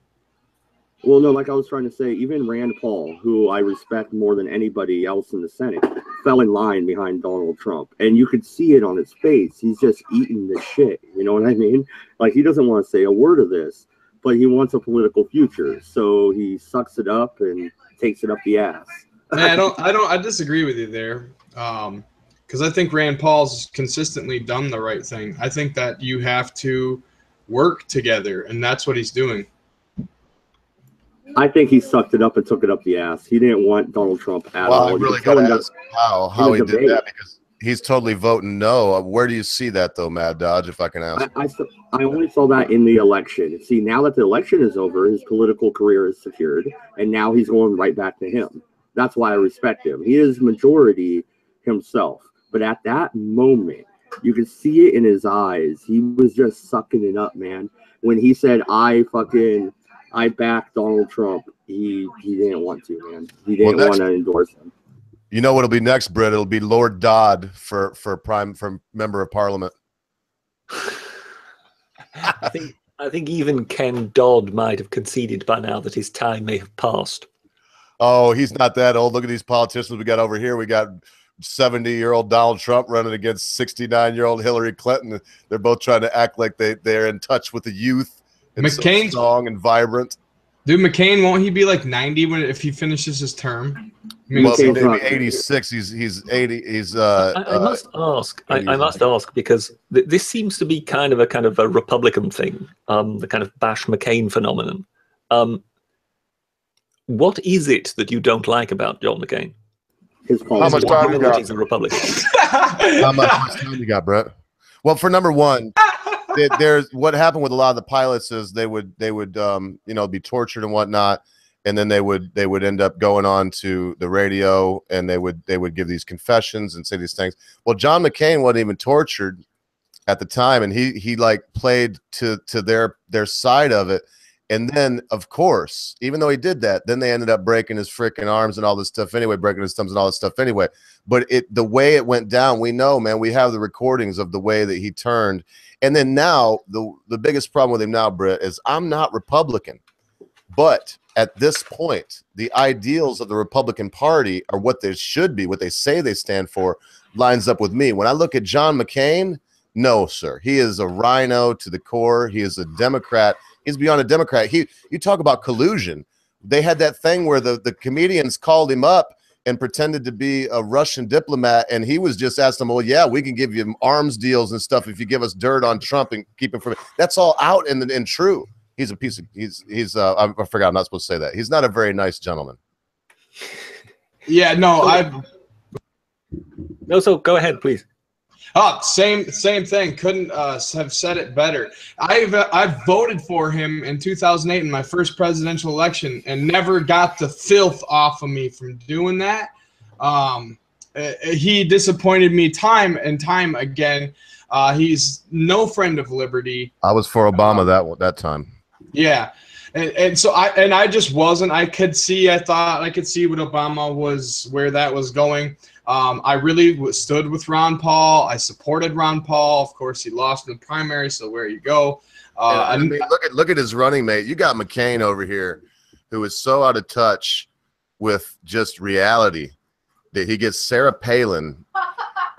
Well, no, like I was trying to say, even Rand Paul, who I respect more than anybody else in the Senate, fell in line behind Donald Trump. And you could see it on his face. He's just eating the shit. You know what I mean? Like, he doesn't want to say a word of this, but he wants a political future. So he sucks it up and takes it up the ass. Man, I disagree with you there. Because I think Rand Paul's consistently done the right thing. I think that you have to work together, and that's what he's doing. I think he sucked it up and took it up the ass. He didn't want Donald Trump at all. I really got to ask how he did that, because he's totally voting no. Where do you see that, though, Mad Dodge, if I can ask? I only saw that in the election. See, now that the election is over, his political career is secured, and now he's going right back to him. That's why I respect him. He is majority himself. But at that moment, you could see it in his eyes. He was just sucking it up, man. When he said, I back Donald Trump, he didn't want to, man. He didn't want to endorse him. You know what'll be next, Britt? It'll be Lord Dodd for member of parliament. I think even Ken Dodd might have conceded by now that his time may have passed. Oh, he's not that old. Look at these politicians we got over here. We got 70-year-old Donald Trump running against 69-year-old Hillary Clinton. They're both trying to act like they're in touch with the youth. It's so strong and vibrant. Dude, McCain, won't he be like 90 if he finishes his term? I mean, well, he'll be 86. He's 80. He's I must ask. I must ask, because this seems to be kind of a Republican thing. The kind of Bash McCain phenomenon. What is it that you don't like about John McCain? How much time you got? He's a Republican. How much time you got, Brett? Well, for number one, there's what happened with a lot of the pilots is they would be tortured and whatnot, and then they would end up going on to the radio and they would give these confessions and say these things. Well, John McCain wasn't even tortured at the time, and he like played to their side of it. And then, of course, even though he did that, then they ended up breaking his freaking arms and all this stuff anyway, breaking his thumbs and all this stuff anyway. But the way it went down, we know, man, we have the recordings of the way that he turned. And then now, the biggest problem with him now, Britt, is I'm not Republican. But at this point, the ideals of the Republican Party are what they should be, what they say they stand for, lines up with me. When I look at John McCain, no, sir. He is a rhino to the core. He is a Democrat. He's beyond a Democrat. You talk about collusion. They had that thing where the comedians called him up and pretended to be a Russian diplomat, and he was just asking them, well, yeah, we can give you arms deals and stuff if you give us dirt on Trump and keep him from it. That's all out and true. He's a piece of I forgot, I'm not supposed to say that. He's not a very nice gentleman. Yeah, no, so go ahead, please. Oh, same thing. Couldn't have said it better. I've voted for him in 2008 in my first presidential election and never got the filth off of me from doing that. He disappointed me time and time again. He's no friend of liberty. I was for Obama that time. Yeah. And so I just wasn't. I thought I could see what Obama was, where that was going. I really stood with Ron Paul. I supported Ron Paul. Of course, he lost in the primary, so where you go. I mean, look at his running mate. You got McCain over here, who is so out of touch with just reality that he gets Sarah Palin,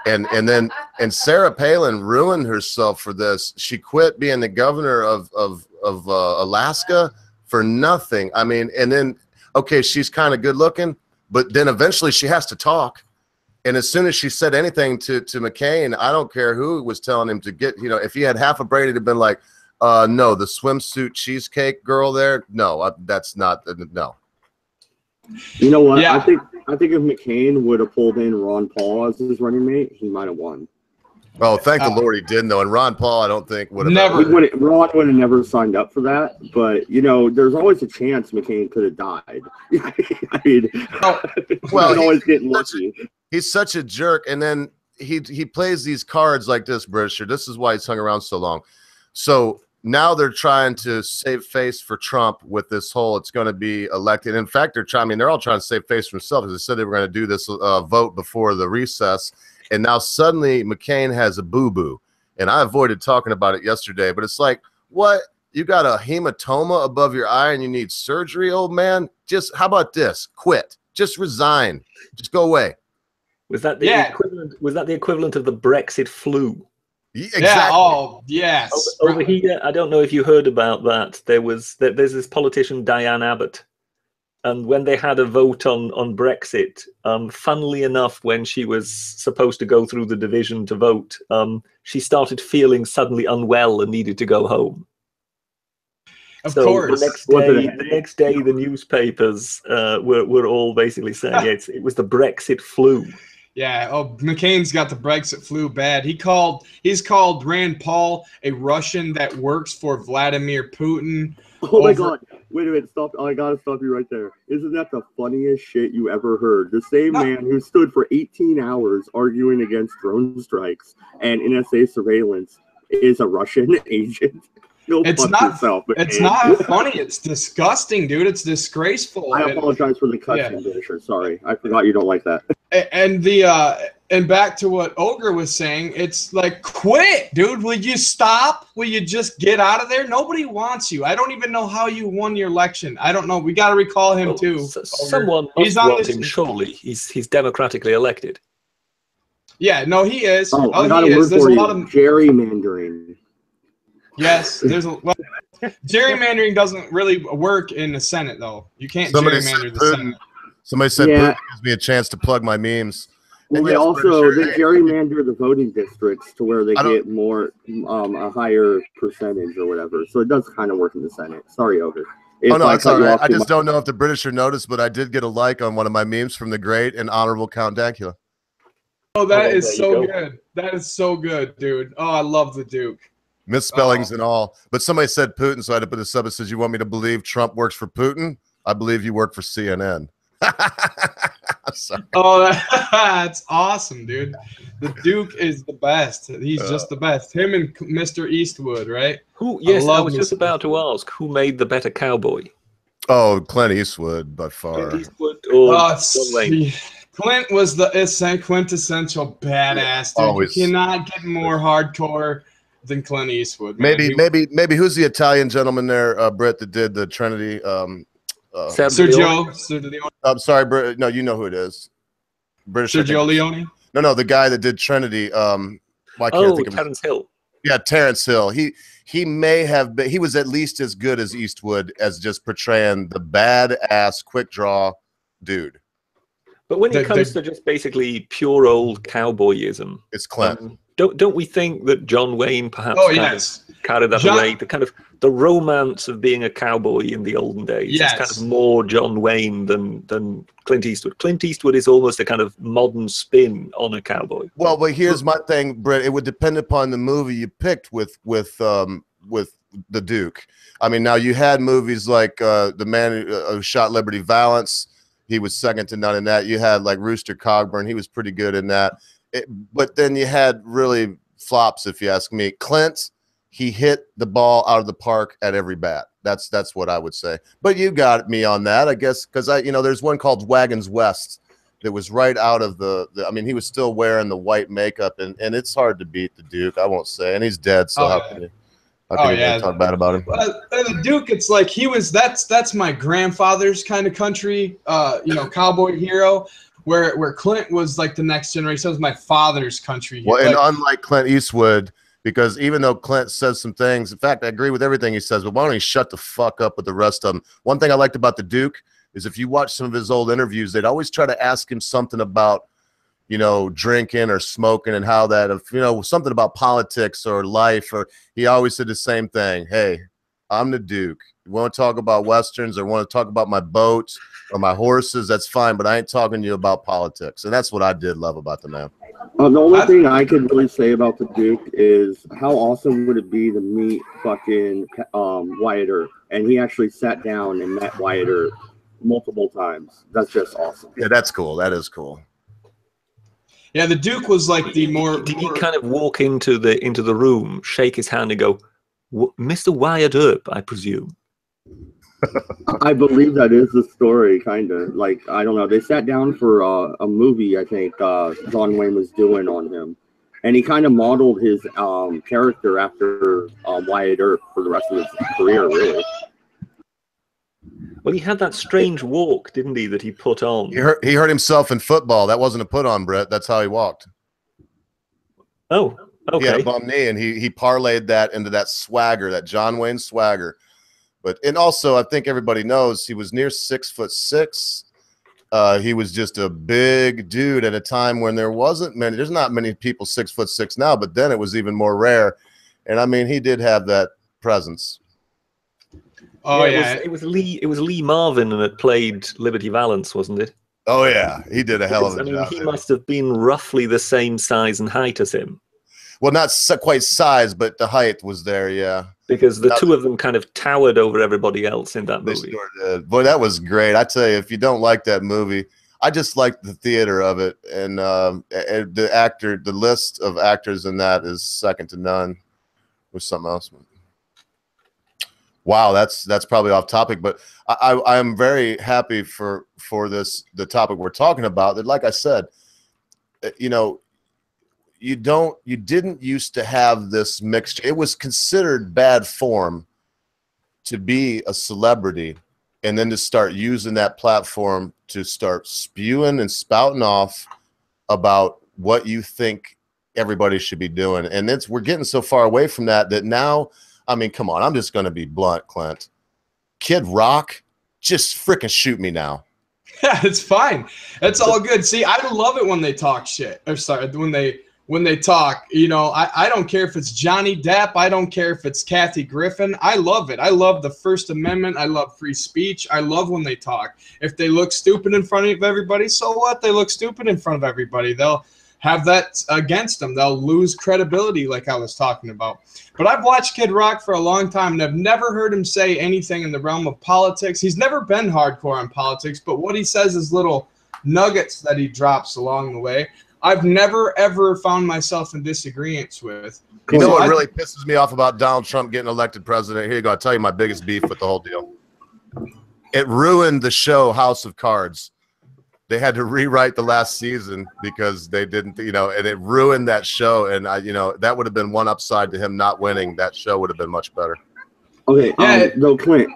and Sarah Palin ruined herself for this. She quit being the governor of Alaska for nothing. I mean, and then okay, she's kind of good looking, but then eventually she has to talk. And as soon as she said anything to McCain, I don't care who was telling him to get, if he had half a brain, it'd have been like, no, the swimsuit cheesecake girl there. No, that's not, no. You know what? Yeah. I think if McCain would have pulled in Ron Paul as his running mate, he might have won. Oh, thank the Lord he didn't, though. And Ron Paul, I don't think would have. Never. Ron would have never signed up for that. But, there's always a chance McCain could have died. I mean, well, always getting lucky. He's such a jerk. And then he plays these cards like this, Britisher. This is why he's hung around so long. So now they're trying to save face for Trump with this whole it's going to be elected. In fact, they're all trying to save face for themselves. They said they were going to do this vote before the recess. And now suddenly McCain has a boo-boo. And I avoided talking about it yesterday, but it's like, what? You got a hematoma above your eye and you need surgery, old man. Just how about this? Quit. Just resign. Just go away. Was that the equivalent? Was that the equivalent of the Brexit flu? Exactly. Yeah. Oh, yes. Over here, I don't know if you heard about that. There's this politician, Diane Abbott, and when they had a vote on Brexit, funnily enough, when she was supposed to go through the division to vote, she started feeling suddenly unwell and needed to go home. Of course. The next day, the newspapers were all basically saying it was the Brexit flu. Yeah. Oh, McCain's got the Brexit flu bad. He's called Rand Paul a Russian that works for Vladimir Putin. Oh my God! Wait a minute! Stop! I gotta stop you right there. Isn't that the funniest shit you ever heard? The same man who stood for 18 hours arguing against drone strikes and NSA surveillance is a Russian agent. It's not funny. It's disgusting, dude. It's disgraceful. I apologize for the cussing, Fisher. Sorry, I forgot you don't like that. And back to what Ogre was saying, it's like, quit, dude. Will you stop? Will you just get out of there? Nobody wants you. I don't even know how you won your election. I don't know. We got to recall him too. Someone must want him. Surely he's democratically elected. Yeah, no, he is. Oh, I got a word for you. Gerrymandering. Yes, gerrymandering doesn't really work in the Senate, though. You can't gerrymander the Senate. Somebody said Putin gives me a chance to plug my memes. Well, they gerrymander the voting districts to where they get more, a higher percentage or whatever. So it does kind of work in the Senate. Sorry, Ogre. Oh, no, it's all right. I just don't know if the British are noticed, but I did get a like on one of my memes from the great and honorable Count Dankula. Oh, that is so good. That is so good, dude. Oh, I love the Duke. Misspellings and all. But somebody said Putin, so I had to put a sub that says, you want me to believe Trump works for Putin? I believe you work for CNN. Oh, that's awesome, dude. The Duke is the best. He's just the best. Him and Mr. Eastwood, right? Yes, I was just about to ask, who made the better cowboy? Oh, Clint Eastwood, by far. Clint Eastwood or John Wayne? Clint was the quintessential badass, dude. Always. You cannot get more hardcore than Clint Eastwood. Man. Maybe who's the Italian gentleman there, Britt, that did the Trinity? Sergio. I'm sorry, Britt. No, you know who it is. British. Sergio Leone. No, the guy that did Trinity. Why can't I think of Terence Hill. Yeah, Terence Hill. He may have been. He was at least as good as Eastwood as just portraying the badass quick draw dude. But when it comes to just basically pure old cowboyism, it's Clint. Don't we think that John Wayne perhaps carried that away? The kind of the romance of being a cowboy in the olden days is kind of more John Wayne than Clint Eastwood. Clint Eastwood is almost a kind of modern spin on a cowboy. Well, but here's my thing, Britt. It would depend upon the movie you picked with the Duke. I mean, now you had movies like The Man Who Shot Liberty Valance. He was second to none in that. You had like Rooster Cogburn. He was pretty good in that. But then you had really flops, if you ask me. Clint, he hit the ball out of the park at every bat. That's what I would say. But you got me on that, I guess, because there's one called Wagons West that was right out of I mean, he was still wearing the white makeup, and it's hard to beat the Duke, I won't say. And he's dead, so how can you talk bad about him? The Duke, it's like that's my grandfather's kind of country, cowboy hero. Where Clint was like the next generation. That was my father's country. Well, and unlike Clint Eastwood, because even though Clint says some things, in fact, I agree with everything he says, but why don't he shut the fuck up with the rest of them? One thing I liked about the Duke is if you watch some of his old interviews, they'd always try to ask him something about, drinking or smoking and how that, something about politics or life, or he always said the same thing. Hey, I'm the Duke. You want to talk about Westerns or want to talk about my boats or my horses, that's fine, but I ain't talking to you about politics. And that's what I did love about the man. The only thing I can really say about the Duke is how awesome would it be to meet fucking Wyatt Earp. And he actually sat down and met Wyatt Earp multiple times. That's just awesome. Yeah, that's cool. That is cool. Yeah, the Duke was like Did he kind of walk into the room, shake his hand and go, Mr. Wyatt Earp, I presume? I believe that is the story, kind of. Like, I don't know. They sat down for a movie, I think, John Wayne was doing on him. And he kind of modeled his character after Wyatt Earp for the rest of his career, really. Well, he had that strange walk, didn't he, that he put on? He hurt himself in football. That wasn't a put on, Brett. That's how he walked. Oh, okay. He had a bum knee, and he parlayed that into that swagger, that John Wayne swagger. And also, I think everybody knows he was near 6'6". He was just a big dude at a time when there wasn't many. There's not many people 6'6" now, but then it was even more rare. And I mean, he did have that presence. Oh yeah, it was Lee Marvin, and it played Liberty Valance, wasn't it? Oh yeah, he did a hell of a job. He must have been roughly the same size and height as him. Well, not quite size, but the height was there, yeah. Because the two of them kind of towered over everybody else in that movie. Sure did. Boy, that was great. I tell you, if you don't like that movie, I just like the theater of it, and the list of actors in that is second to none. With something else. Wow, that's probably off topic, but I am very happy for the topic we're talking about. That, like I said, you know, you didn't used to have this mixture. It was considered bad form to be a celebrity and then to start using that platform to start spewing and spouting off about what you think everybody should be doing. And we're getting so far away from that now, I mean, come on, I'm just going to be blunt, Clint. Kid Rock, just freaking shoot me now. Yeah, it's fine. It's all good. See, I love it when they talk shit. Or sorry, when they talk, you know, I don't care if it's Johnny Depp. I don't care if it's Kathy Griffin. I love it. I love the First Amendment. I love free speech. I love when they talk. If they look stupid in front of everybody, so what? They look stupid in front of everybody. They'll have that against them. They'll lose credibility, like I was talking about. But I've watched Kid Rock for a long time, and I've never heard him say anything in the realm of politics. He's never been hardcore on politics, but what he says is little nuggets that he drops along the way. I've never, ever found myself in disagreement with. You know what really pisses me off about Donald Trump getting elected president? Here you go. I'll tell you my biggest beef with the whole deal. It ruined the show House of Cards. They had to rewrite the last season because they didn't, you know, and it ruined that show. And you know, that would have been one upside to him not winning. That show would have been much better. Okay, though, Clint,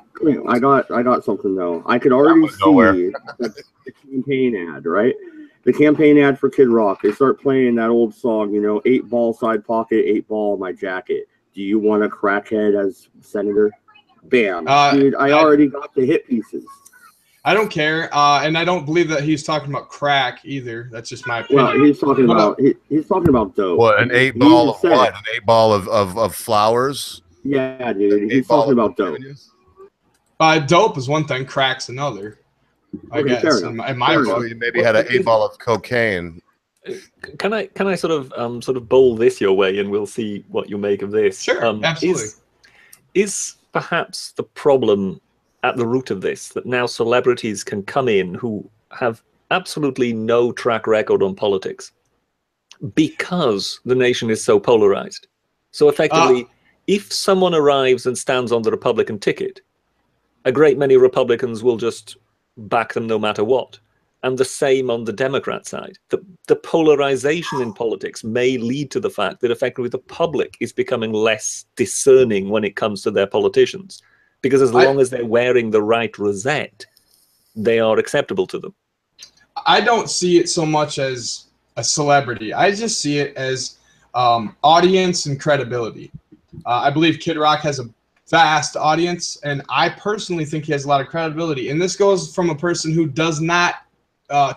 I got something though. I could already see the campaign ad, right? The campaign ad for Kid Rock. They start playing that old song, you know, 8 ball side pocket, 8 ball in my jacket. Do you want a crackhead as senator? Bam, dude! I already got the hit pieces. I don't care, and I don't believe that he's talking about crack either. That's just my opinion. Well, he's talking about he's talking about dope. What, an 8 ball of what? An 8 ball of flowers? Yeah, dude. He's talking about dope. Dope is one thing, crack's another. I guess. In my you maybe had an 8 ball of cocaine. Can I sort of bowl this your way, and we'll see what you make of this? Sure, absolutely. Is perhaps the problem at the root of this that now celebrities can come in who have absolutely no track record on politics because the nation is so polarized? So effectively, if someone arrives and stands on the Republican ticket, a great many Republicans will just back them no matter what. And the same on the Democrat side. The polarization in politics may lead to the fact that effectively the public is becoming less discerning when it comes to their politicians. Because as long as they're wearing the right rosette, they are acceptable to them. I don't see it so much as a celebrity. I just see it as audience and credibility. I believe Kid Rock has a vast audience, and I personally think he has a lot of credibility. And this goes from a person who does not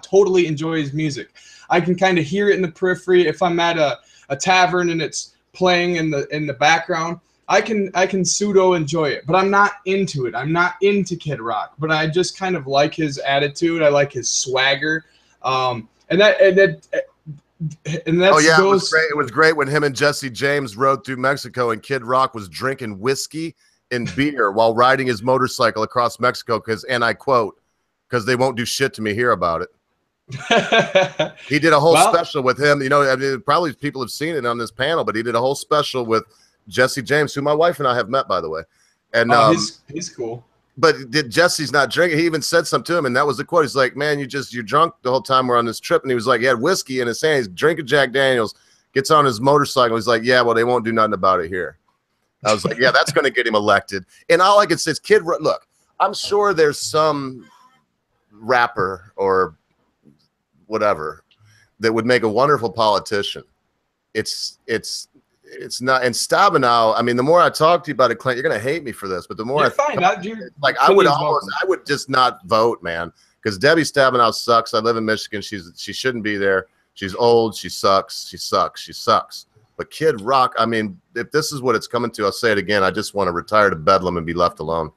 totally enjoy his music. I can kind of hear it in the periphery. If I'm at a tavern and it's playing in the background, I can pseudo enjoy it, but I'm not into it. I'm not into Kid Rock, but I just kind of like his attitude. I like his swagger, and that's oh yeah, it was great. It was great when him and Jesse James rode through Mexico and Kid Rock was drinking whiskey and beer while riding his motorcycle across Mexico because, and I quote, because they won't do shit to me here about it. He did a whole special with him. You know, I mean, probably people have seen it on this panel, but he did a whole special with Jesse James, who my wife and I have met, by the way. And he's cool. But Jesse's not drinking. He even said something to him, and that was the quote. He's like, "Man, you're drunk the whole time we're on this trip." And he was like, he had whiskey in his hand. He's drinking Jack Daniels, Gets on his motorcycle. He's like, yeah, well, they won't do nothing about it here. I was like, yeah, that's going to get him elected. And all I could say is, kid, look, I'm sure there's some rapper or whatever that would make a wonderful politician. It's not. And Stabenow, I mean, the more I talk to you about it, Clint, you're going to hate me for this, but the more I would just not vote, man, because Debbie Stabenow sucks. I live in Michigan. She shouldn't be there. She's old. She sucks. She sucks. She sucks. But Kid Rock, I mean, if this is what it's coming to, I'll say it again. I just want to retire to Bedlam and be left alone.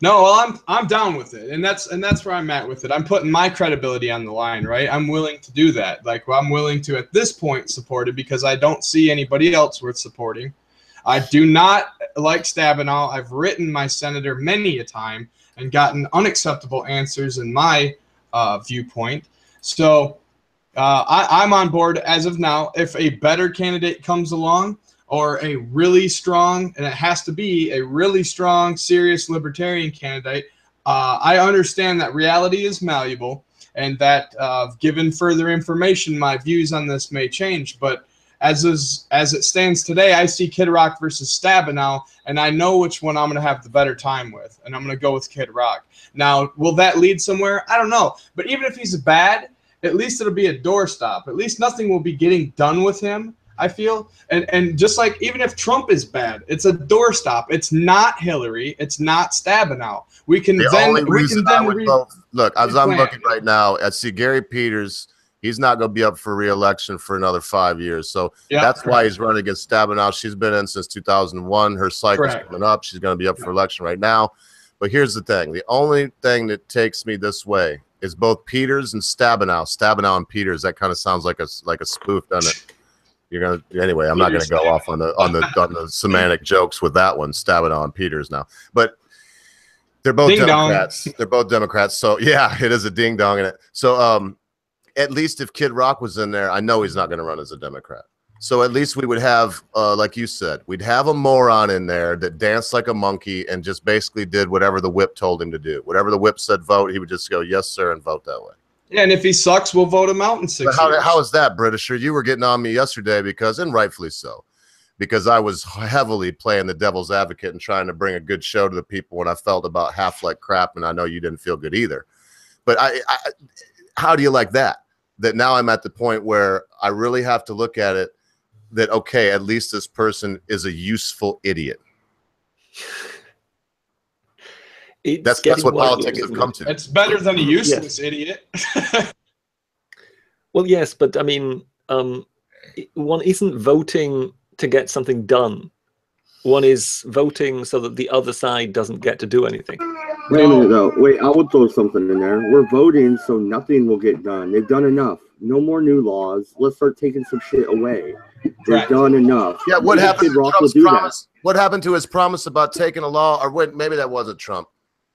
No, well, I'm down with it, and that's where I'm at with it. I'm putting my credibility on the line, right? I'm willing to do that. Like, I'm willing to at this point support it because I don't see anybody else worth supporting. I do not like Stabenow. I've written my senator many a time and gotten unacceptable answers in my viewpoint. So I'm on board as of now. If a better candidate comes along, or a really strong, and it has to be a really strong, serious libertarian candidate, I understand that reality is malleable, and that given further information, my views on this may change. But as it stands today, I see Kid Rock versus Stabenow, and I know which one I'm going to have the better time with, and I'm going to go with Kid Rock. Now, will that lead somewhere? I don't know. But even if he's bad, at least it'll be a doorstop. At least nothing will be getting done with him, I feel. And just like even if Trump is bad, it's a doorstop. It's not Hillary. It's not Stabenow. We can then look, as I'm looking right now, I see Gary Peters. He's not going to be up for re-election for another 5 years. So that's why he's running against Stabenow. She's been in since 2001. Her cycle's coming up. She's going to be up for election right now. But here's the thing. The only thing that takes me this way is both Peters and Stabenow. Stabenow and Peters. That kind of sounds like a spoof, doesn't it? You're gonna anyway. I'm not gonna go off on the semantic jokes with that one. Stabenow and Peters now, but they're both Democrats. They're both Democrats. So yeah, it is a ding dong in it. So at least if Kid Rock was in there, I know he's not going to run as a Democrat. So at least we would have, like you said, we'd have a moron in there that danced like a monkey and just basically did whatever the whip told him to do. Whatever the whip said vote, he would just go yes sir and vote that way. Yeah, and if he sucks, we'll vote him out in 6 years. How is that, Britisher? You were getting on me yesterday because, and rightfully so, because I was heavily playing the devil's advocate and trying to bring a good show to the people when I felt about half like crap, and I know you didn't feel good either. But how do you like that? That now I'm at the point where I really have to look at it that, okay, at least this person is a useful idiot. That's what politics have come to. It's better than a useless idiot. Well, yes, but I mean, one isn't voting to get something done. One is voting so that the other side doesn't get to do anything. Wait a minute, though. Wait, I would throw something in there. We're voting so nothing will get done. They've done enough. No more new laws. Let's start taking some shit away. They've done enough. Yeah, what happened to Trump's promise? What happened to his promise about taking a law? Or wait, maybe that wasn't Trump.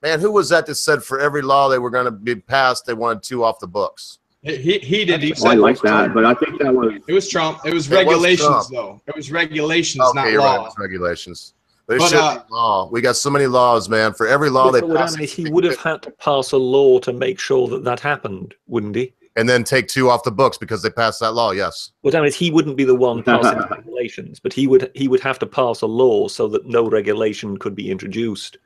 Man, who was that said for every law they were going to be passed, they wanted 2 off the books? He did. He said I like that, but I think that was... It was Trump. It was regulations, though. It was regulations, not law. Right, it was regulations. But it should be law. We got so many laws, man. For every law they pass... He would have had to pass a law to make sure that that happened, wouldn't he? And then take 2 off the books because they passed that law, yes. Well, damn it, he wouldn't be the one passing the regulations, but he would have to pass a law so that no regulation could be introduced.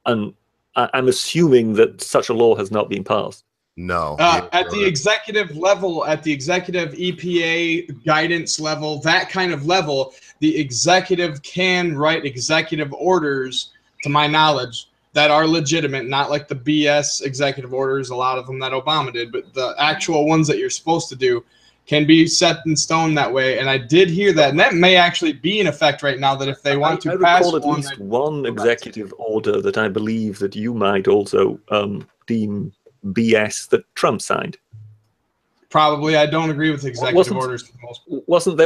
And I'm assuming that such a law has not been passed. No. At the executive level, at the executive EPA guidance level, that kind of level, the executive can write executive orders, to my knowledge, that are legitimate, not like the BS executive orders, a lot of them that Obama did, but the actual ones that you're supposed to do can be set in stone that way. And I did hear that, and that may actually be in effect right now, that if they want to pass one... I recall at least one executive order that I believe that you might also deem BS that Trump signed. Probably. I don't agree with executive orders for the most part. Wasn't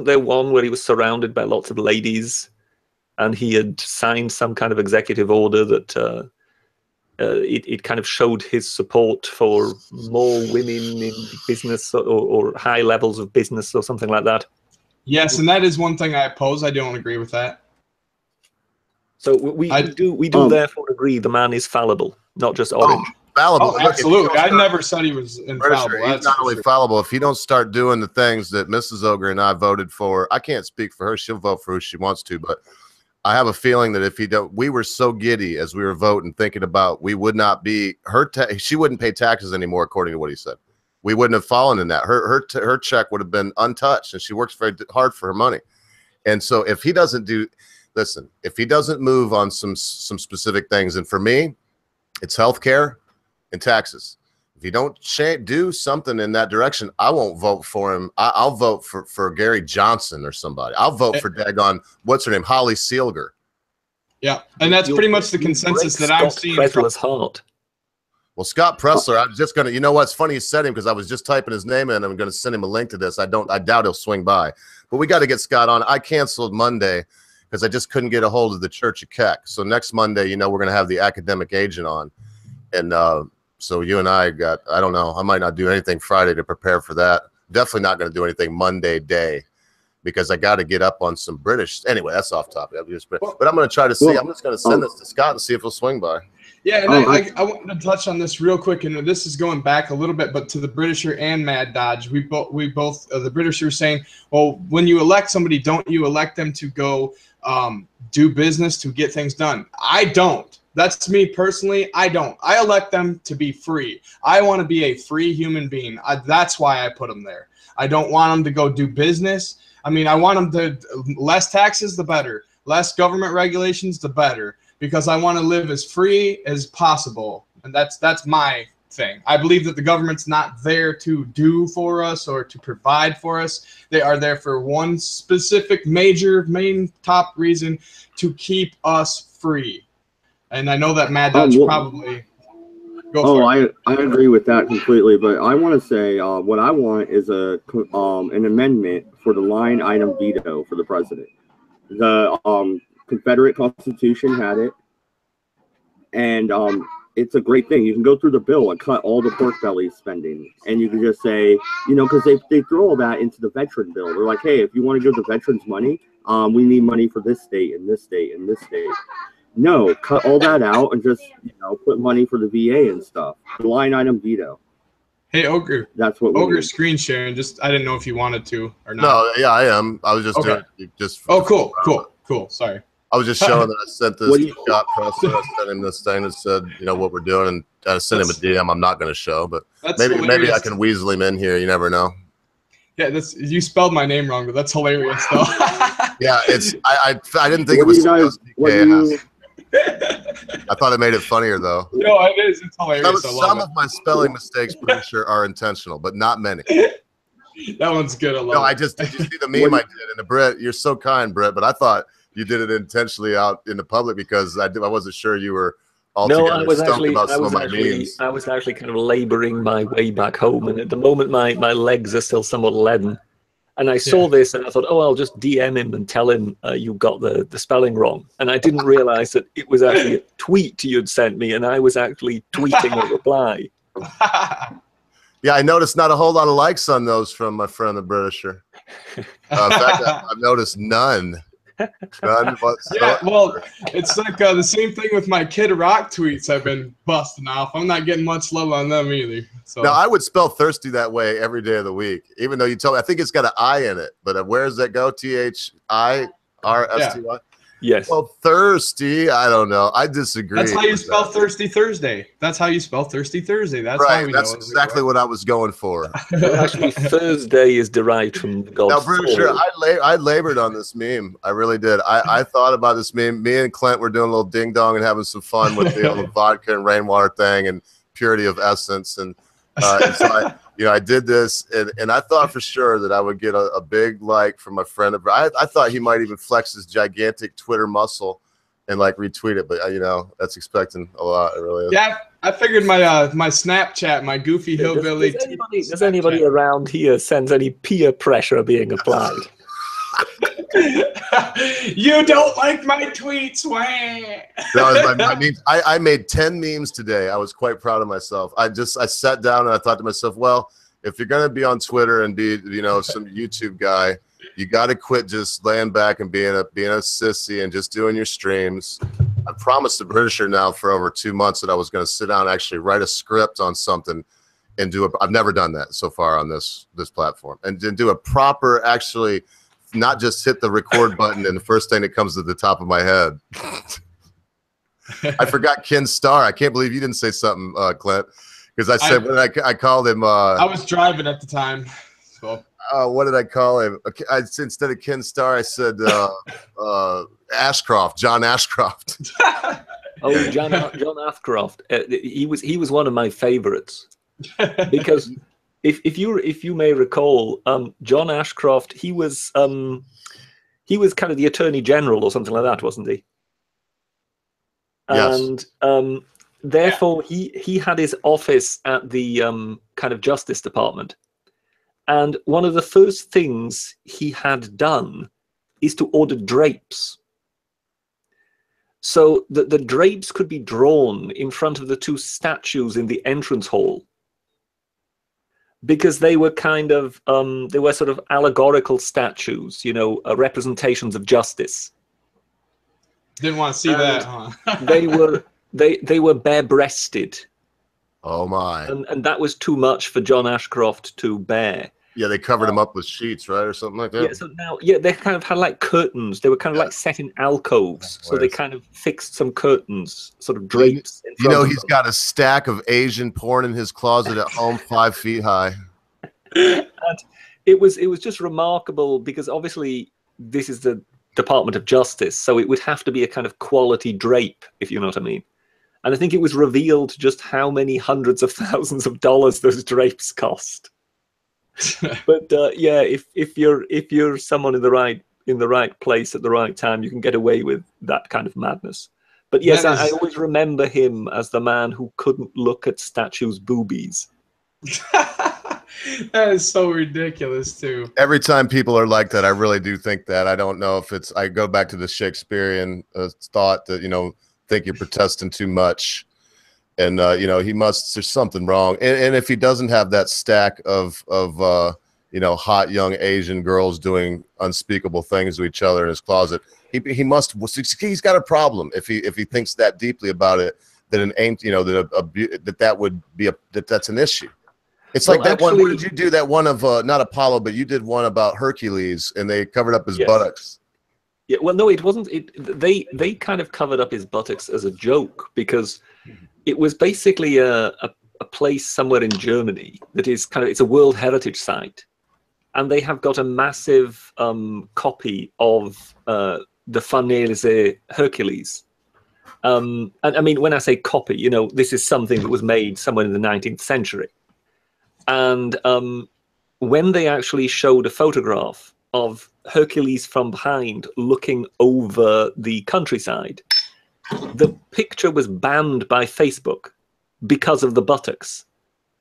there one where he was surrounded by lots of ladies and he had signed some kind of executive order that it kind of showed his support for more women in business or high levels of business or something like that? Yes, and that is one thing I oppose. I don't agree with that. So we do therefore agree the man is fallible, not just orange. fallible. Oh, absolutely. I never said he was infallible. He's not only fallible. If he don't start doing the things that Mrs. Ogre and I voted for, I can't speak for her. She'll vote for who she wants to, but I have a feeling that if he don't, we were so giddy as we were voting, thinking about we would not be she wouldn't pay taxes anymore, according to what he said. We wouldn't have fallen in that. Her check would have been untouched, and she works very hard for her money. And so if he doesn't if he doesn't move on some specific things, and for me, it's healthcare and taxes. If you don't do something in that direction, I won't vote for him. I'll vote for Gary Johnson or somebody. I'll vote for daggone, what's her name, Holly Seelger. Yeah, and that's pretty much the consensus that I'm seeing. Heart. Well, Scott Pressler, I was just gonna. You know what's funny? You said him because I was just typing his name in. I'm gonna send him a link to this. I doubt he'll swing by, but we got to get Scott on. I canceled Monday because I just couldn't get a hold of the Church of Keck. So next Monday, we're gonna have the academic agent on, and so you and I don't know. I might not do anything Friday to prepare for that. Definitely not going to do anything Monday day because I got to get up on some British. Anyway, that's off topic. But I'm going to try to see. I'm just going to send this to Scott and see if he'll swing by. Yeah, and I wanted to touch on this real quick, and this is going back a little bit, but to the Britisher and Mad Dodge, we both the Britisher saying, well, when you elect somebody, don't you elect them to go do business to get things done? I don't. That's me personally. I don't. I elect them to be free. I want to be a free human being. That's why I put them there. I don't want them to go do business. I mean, I want them to less taxes, the better. Less government regulations, the better. Because I want to live as free as possible. And that's my thing. I believe that the government's not there to do for us or to provide for us. They are there for one specific main top reason, to keep us free. And I know that Mad Dodge probably go for it. I agree with that completely, but I want to say what I want is an amendment for the line item veto for the president. The Confederate Constitution had it, and it's a great thing. You can go through the bill and cut all the pork belly spending, and you can just say, because they throw all that into the veteran bill. They're like, hey, if you want to give the veterans money, we need money for this state and this state and this state. No, cut all that out and just put money for the VA and stuff. The line item veto. Hey, Ogre. That's what Ogre screen sharing. Just I didn't know if you wanted to or not. No, yeah, I am. I was just doing just. Oh, cool. Sorry. I was just showing that I sent this to Scott Presser. I sent him this thing that said, what we're doing, and I sent him a DM. I'm not going to show, but maybe I can weasel him in here. You never know. Yeah, you spelled my name wrong, but that's hilarious though. Yeah, I didn't think it was. I thought it made it funnier though. No, it is. It's hilarious. Some of my spelling mistakes, pretty sure, are intentional, but not many. That one's good. Did you see the meme I did? And Britt, you're so kind, Britt, but I thought you did it intentionally out in the public because I wasn't sure you were altogether stoked about some of my memes. I was actually kind of laboring my way back home, and at the moment my legs are still somewhat leaden. And I saw this, and I thought, I'll just DM him and tell him you got the spelling wrong. And I didn't realize that it was actually a tweet you'd sent me, and I was actually tweeting a reply. Yeah, I noticed not a whole lot of likes on those from my friend the Britisher. In fact, I've noticed none. Yeah, well, it's like the same thing with my Kid Rock tweets. I've been busting off. I'm not getting much love on them either. So. Now, I would spell thirsty that way every day of the week, even though you told me. I think it's got an I in it, but where does that go? THIRSTY? Yes. Well, thirsty, I don't know. I disagree. That's how you spell Thirsty Thursday. That's how you spell Thirsty Thursday. That's right. How we That's know exactly what I was going for. Well, actually, Thursday is derived from the god. Now, pretty sure I labored on this meme. I really did. I thought about this meme. Me and Clint were doing a little ding dong and having some fun with the vodka and rainwater thing and purity of essence. And so I did this, and I thought for sure that I would get a big like from my friend. I thought he might even flex his gigantic Twitter muscle and like retweet it, but that's expecting a lot. It really is. Yeah, I figured my Snapchat, my goofy hillbilly. Does anybody around here sense any peer pressure being applied? You don't like my tweets, I made 10 memes today. I was quite proud of myself. I sat down and I thought to myself, well, if you're gonna be on Twitter and be some YouTube guy, you got to quit just laying back and being a sissy and just doing your streams. I promised the Britisher now for over 2 months that I was going to sit down and actually write a script on something and do it. I've never done that so far on this platform, and do a proper, actually, not just hit the record button and the first thing that comes to the top of my head. I forgot Ken Starr. I can't believe you didn't say something, Clint, because I said I called him. I was driving at the time, so. What did I call him? Instead of Ken Starr, I said Ashcroft, John Ashcroft. Oh, John Ashcroft. He was one of my favorites because if you may recall, John Ashcroft, he was kind of the Attorney General or something like that, wasn't he? Yes. And therefore, he had his office at the kind of Justice Department. And one of the first things he had done is to order drapes. So that the drapes could be drawn in front of the two statues in the entrance hall, because they were kind of they were sort of allegorical statues, you know, representations of justice. Didn't want to see that, huh? they were bare-breasted. Oh my! And that was too much for John Ashcroft to bear. Yeah, they covered him up with sheets, right, or something like that. Yeah, so now, they kind of had like curtains. They were kind of like set in alcoves, so they kind of fixed some curtains, sort of drapes. You know, he's got a stack of Asian porn in his closet at home, 5 feet high. And it was just remarkable because obviously this is the Department of Justice, so it would have to be a kind of quality drape, if you know what I mean. And I think it was revealed just how many hundreds of thousands of dollars those drapes cost. But yeah, if you're someone in the right place at the right time, you can get away with that kind of madness. But yes, I always remember him as the man who couldn't look at statues' boobies. That is so ridiculous too. Every time people are like that, I really do think that. I don't know if it's. I go back to the Shakespearean thought that, you know, think you're protesting too much. And, you know, there's something wrong. And if he doesn't have that stack of you know, hot young Asian girls doing unspeakable things to each other in his closet, he's got a problem if he thinks that deeply about it, that you know, that's an issue. It's like that one. What did you do? That one of not Apollo, but you did one about Hercules, and they covered up his buttocks. Yeah, well, no, it wasn't. They kind of covered up his buttocks as a joke, because it was basically a place somewhere in Germany that is it's a World Heritage Site, and they have got a massive copy of the Farnese Hercules. And I mean, when I say copy, you know, this is something that was made somewhere in the 19th century. And when they actually showed a photograph of Hercules from behind looking over the countryside, the picture was banned by Facebook because of the buttocks,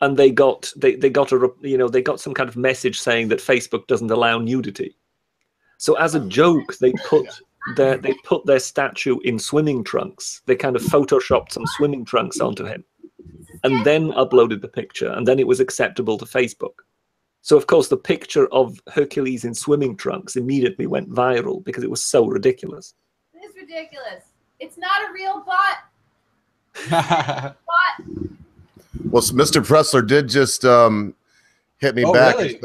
and they got some kind of message saying that Facebook doesn't allow nudity. So as a joke, they put their statue in swimming trunks. They kind of photoshopped some swimming trunks onto him, and then uploaded the picture, and then it was acceptable to Facebook. So, of course, the picture of Hercules in swimming trunks immediately went viral because it was so ridiculous. It is ridiculous. It's not a real bot. Well, Mr. Pressler did just hit me back. Really?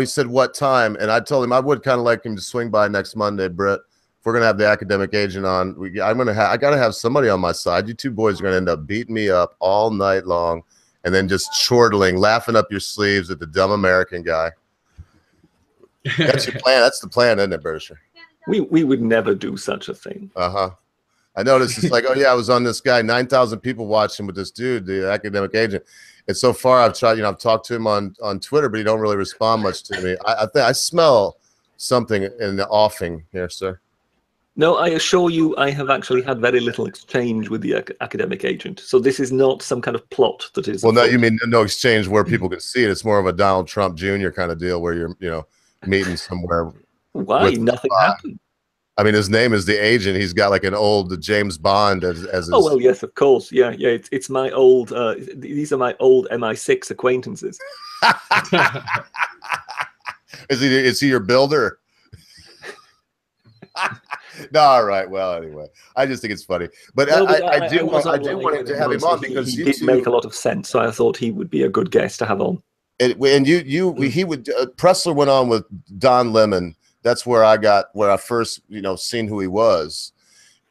He said, what time? And I told him I would kind of like him to swing by next Monday, Britt. If we're going to have the academic agent on, I got to have somebody on my side. You two boys are going to end up beating me up all night long, and then just chortling, laughing up your sleeves at the dumb American guy. That's your plan. That's the plan, isn't it, Berkshire? We would never do such a thing. I noticed it's like, oh yeah, I was on this guy, 9,000 people watching with this dude, the academic agent. And so far I've tried, I've talked to him on Twitter, but he don't really respond much to me. I think I smell something in the offing here, sir. No, I assure you, I have actually had very little exchange with the academic agent. So this is not some kind of plot that is. Well, no, you mean no exchange where people can see it. It's more of a Donald Trump Jr. kind of deal where you're, meeting somewhere. Why? Nothing happened. I mean, his name is the agent. He's got like an old James Bond as his... Oh, well, yes, of course. Yeah. It's my old, these are my old MI6 acquaintances. Is he your builder? No, all right. Well, anyway, I just think it's funny, but No, I do want like to have him on because he did make a lot of sense. So I thought he would be a good guest to have on. And he would. Pressler went on with Don Lemon. That's where I first seen who he was,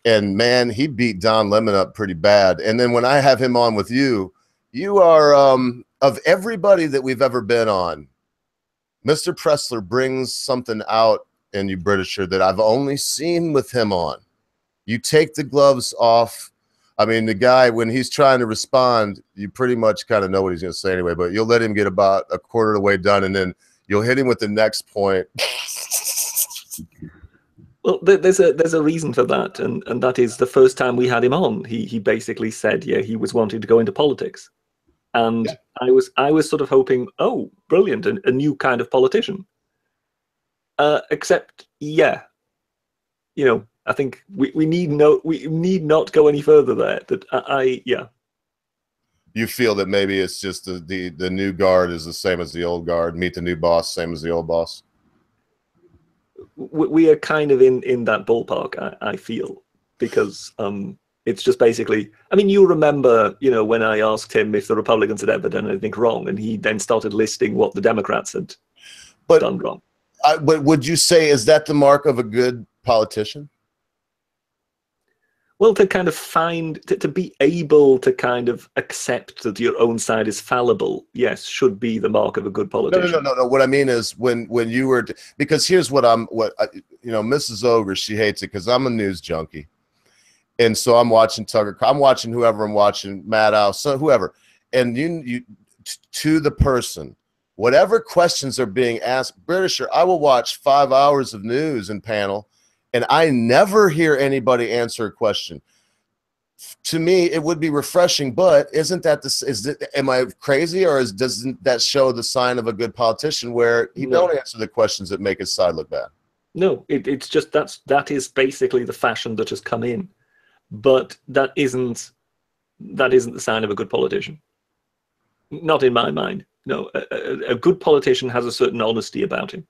and man, he beat Don Lemon up pretty bad. And then when I have him on with you, you are of everybody that we've ever been on, Mr. Pressler brings something out in you, Britisher, that I've only seen with him on. You take the gloves off. I mean, the guy, when he's trying to respond, you pretty much kind of know what he's going to say anyway, but you'll let him get about a quarter of the way done, and then you'll hit him with the next point. Well, there's a reason for that, and that is the first time we had him on, he basically said, yeah, he was wanting to go into politics. And yeah. I was sort of hoping, oh, brilliant, a new kind of politician. Except, yeah, I think we need not go any further there. That yeah. You feel that maybe it's just the new guard is the same as the old guard. Meet the new boss, same as the old boss. We are kind of in that ballpark. I feel, because it's just basically. I mean, you remember, when I asked him if the Republicans had ever done anything wrong, and he then started listing what the Democrats had done wrong. But would you say, is that the mark of a good politician? Well, to kind of to be able to kind of accept that your own side is fallible, yes, should be the mark of a good politician. No. What I mean is when you were, because here's Mrs. Ogre, she hates it because I'm a news junkie. And so I'm watching Tucker. I'm watching whoever I'm watching, Maddow, so whoever. And you to the person, whatever questions are being asked, Britisher, I will watch 5 hours of news and panel, and I never hear anybody answer a question. To me, it would be refreshing, but isn't that am I crazy, or doesn't that show the sign of a good politician where he don't answer the questions that make his side look bad? No, it's just that is basically the fashion that has come in, but that isn't the sign of a good politician. Not in my mind. No, a good politician has a certain honesty about him.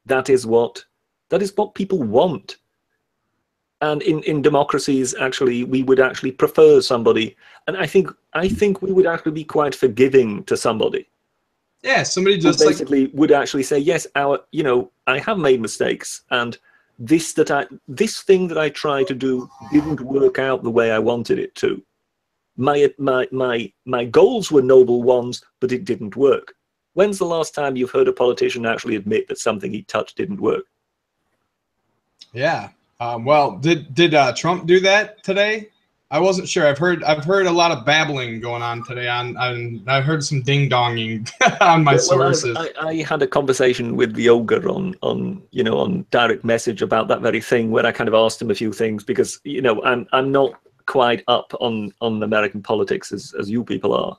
That is what people want. And in democracies, actually, we would actually prefer somebody, and I think we would actually be quite forgiving to somebody. Yeah, somebody just basically would actually say, yes, I have made mistakes, and this thing that I tried to do didn't work out the way I wanted it to. My goals were noble ones, but it didn't work. When's the last time you've heard a politician actually admit that something he touched didn't work? Yeah. Well, did Trump do that today? I wasn't sure. I've heard a lot of babbling going on today. I heard some ding donging on my sources. I had a conversation with the ogre on direct message about that very thing, where I kind of asked him a few things, because I'm not quite up on American politics as you people are,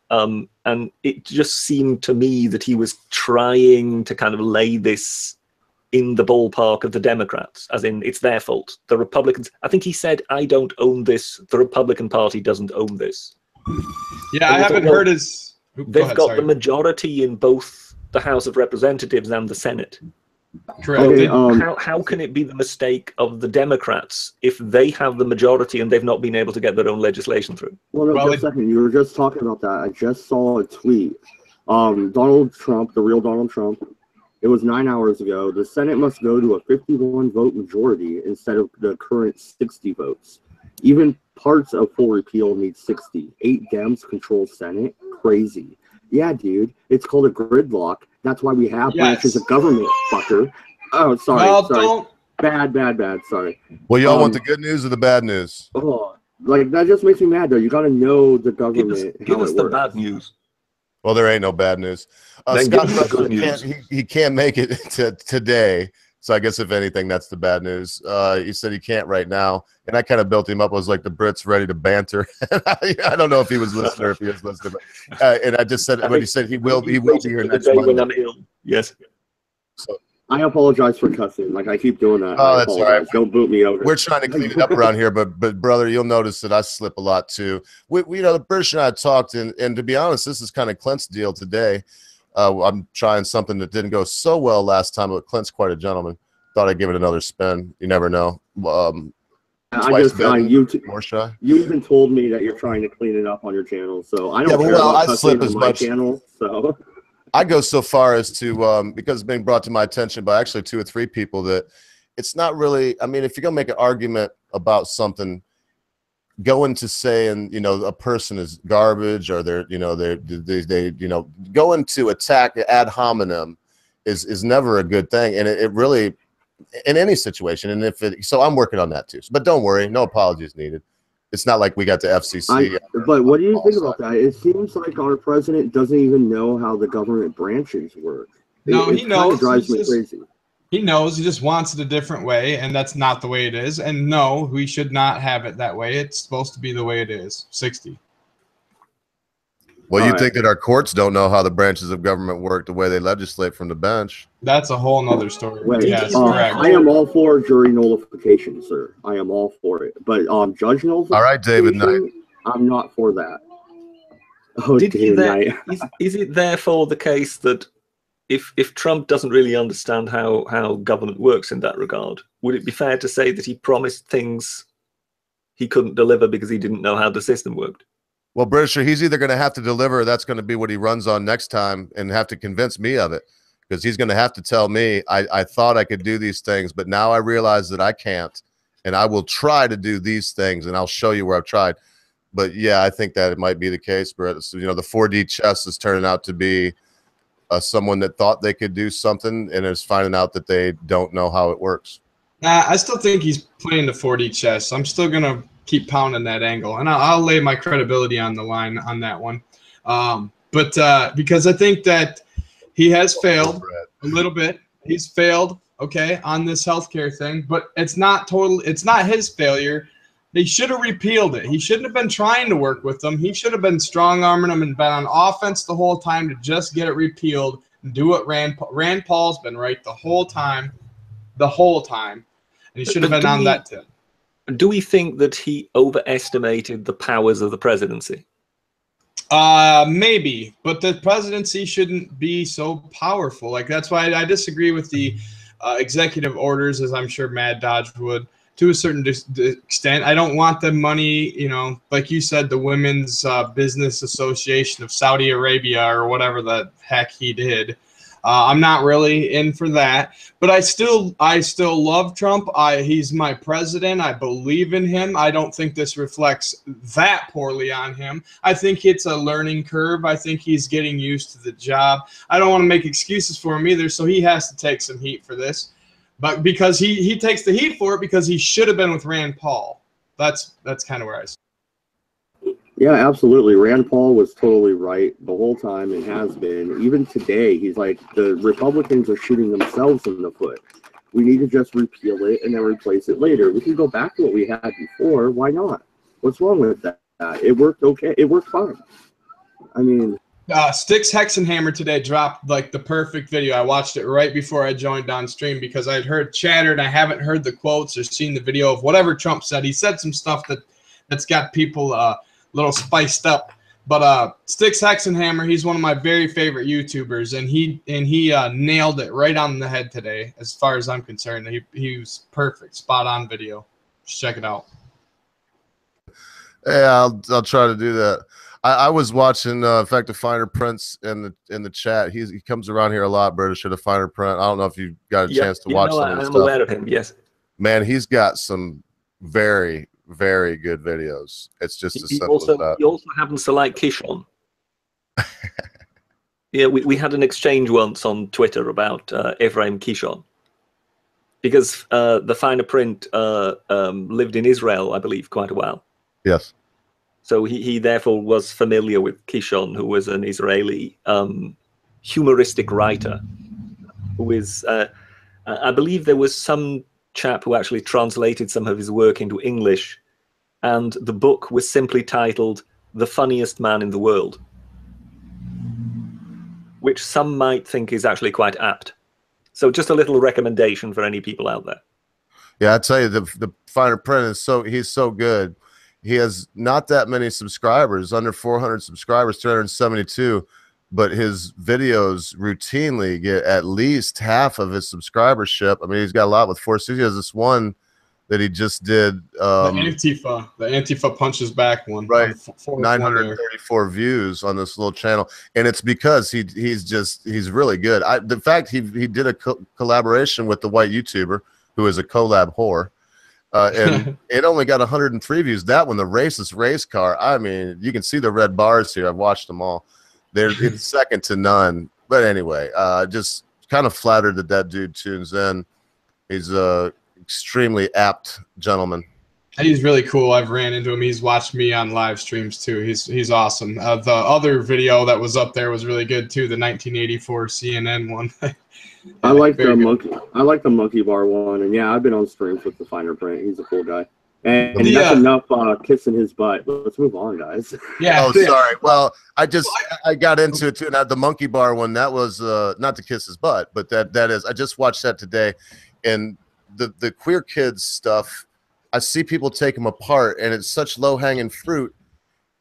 and it just seemed to me that he was trying to kind of lay this in the ballpark of the Democrats, as in it's their fault. The Republicans, I think he said, I don't own this. The Republican Party doesn't own this. Yeah, I haven't heard his. They've got the majority in both the House of Representatives and the Senate. Correct. Okay, how can it be the mistake of the Democrats if they have the majority and they've not been able to get their own legislation through? Well, no, just a second. You were just talking about that. I just saw a tweet. Donald Trump, the real Donald Trump, it was 9 hours ago. The Senate must go to a 51-vote majority instead of the current 60 votes. Even parts of full repeal need 60. 8 Dems control Senate. Crazy. Yeah, dude. It's called a gridlock. That's why we have branches of government, fucker. Oh, sorry. Well, sorry. Bad. Sorry. Well, y'all want the good news or the bad news? Oh, like, that just makes me mad, though. You got to know the government. Give us the bad news. Well, there ain't no bad news. Scott, he can't make it today. So I guess if anything, that's the bad news. He said he can't right now, and I kind of built him up. I was like the Brits ready to banter. I don't know if he was listening or if he was listening, but, and I just said, but he said he will be here next Monday. When I'm ill. Yes. So, I apologize for cussing. Like, I keep doing that. Oh, that's all right. Don't boot me over. We're trying to clean it up around here, but brother, you'll notice that I slip a lot too. We the British and I talked, and to be honest, this is kind of Clint's deal today. I'm trying something that didn't go so well last time, but Clint's quite a gentleman. Thought I'd give it another spin. You never know. You even told me that you're trying to clean it up on your channel, so I don't care about cussing on my channel. So I go so far as to because it's being brought to my attention by actually 2 or 3 people that it's not really. I mean, if you're gonna make an argument about something, going to saying a person is garbage or they going to attack ad hominem is never a good thing, and it really. In any situation, and so I'm working on that too. But don't worry, no apologies needed. It's not like we got the FCC. But what do you think about that? It seems like our president doesn't even know how the government branches work. No, he knows. It drives me crazy. He knows. He just wants it a different way, and that's not the way it is. And no, we should not have it that way. It's supposed to be the way it is. 60. Well, you think that our courts don't know how the branches of government work the way they legislate from the bench? That's a whole nother story. Wait, yes, I am all for jury nullification, sir. I am all for it. But judge nullification, all right, David Knight. I'm not for that. Oh, is it therefore the case that if Trump doesn't really understand how government works in that regard, would it be fair to say that he promised things he couldn't deliver because he didn't know how the system worked? Well, Britisher, he's either going to have to deliver, or that's going to be what he runs on next time, and have to convince me of it, because he's going to have to tell me, I thought I could do these things, but now I realize that I can't, and I will try to do these things, and I'll show you where I've tried. But yeah, I think that it might be the case. But the 4D chess is turning out to be someone that thought they could do something and is finding out that they don't know how it works. I still think he's playing the 4D chess. I'm still going to keep pounding that angle, and I'll lay my credibility on the line on that one. Because I think that he has failed a little bit. He's failed, okay, on this healthcare thing, but it's not his failure. They should have repealed it. He shouldn't have been trying to work with them. He should have been strong-arming them and been on offense the whole time to just get it repealed and do what Rand Paul's been right the whole time. And he should have been on that tip. Do we think that he overestimated the powers of the presidency? Maybe, but the presidency shouldn't be so powerful. Like, that's why I disagree with the executive orders, as I'm sure Mad Dodge would, to a certain extent. I don't want the money, like you said, the Women's Business Association of Saudi Arabia or whatever the heck he did. I'm not really in for that, but I still love Trump. He's my president. I believe in him. I don't think this reflects that poorly on him. I think it's a learning curve. I think he's getting used to the job. I don't want to make excuses for him either, so he has to take some heat for this. But because he takes the heat for it because he should have been with Rand Paul. That's kind of where I see. Yeah, absolutely. Rand Paul was totally right the whole time and has been. Even today, he's like, the Republicans are shooting themselves in the foot. We need to just repeal it and then replace it later. We can go back to what we had before. Why not? What's wrong with that? It worked okay. It worked fine. I mean... Styx Hexenhammer today dropped like the perfect video. I watched it right before I joined on stream because I'd heard chatter and I haven't heard the quotes or seen the video of whatever Trump said. He said some stuff that's got people... little spiced up, but Styx Hexenhammer, he's one of my very favorite YouTubers, and he nailed it right on the head today. As far as I'm concerned, he was perfect, spot on video. Just check it out. Yeah, I'll try to do that. I was watching, in fact, the Finer Prince in the chat. He comes around here a lot, British, the Finer Print. I don't know if you got a chance to watch some of his stuff. I'm aware of him. Yes, man, he's got some very good videos. It's just as simple as that. He also happens to like Kishon. Yeah, we had an exchange once on Twitter about Ephraim Kishon, because the Finer Print lived in Israel, I believe, quite a while. Yes. So he therefore was familiar with Kishon, who was an Israeli humoristic writer, who is, I believe there was some chap who actually translated some of his work into English, and the book was simply titled "The Funniest Man in the World," which some might think is actually quite apt. So just a little recommendation for any people out there. Yeah, I tell you, the Finer Print is he's so good. He has not that many subscribers, under 400 subscribers, 372, but his videos routinely get at least half of his subscribership. I mean, he's got a lot with 460. He has this one that he just did. The Antifa punches back one. Right, 934 views on this little channel, and it's because he's really good. The fact he did a collaboration with the white YouTuber who is a collab whore, and it only got 103 views. That one, the racist race car. I mean, you can see the red bars here. I've watched them all. It's second to none. But anyway, just kind of flattered that dude tunes in. He's a extremely apt gentleman. He's really cool. I've ran into him. He's watched me on live streams too. He's awesome. The other video that was up there was really good too. The 1984 CNN one. I like the monkey. I like the monkey bar one. And yeah, I've been on streams with the finer print. He's a cool guy. And that's enough kissing his butt. Let's move on, guys. Yeah. Oh, sorry. Well, I got into it too. Now the monkey bar one, that was not to kiss his butt, but that is. I just watched that today, and the queer kids stuff. I see people take them apart, and it's such low-hanging fruit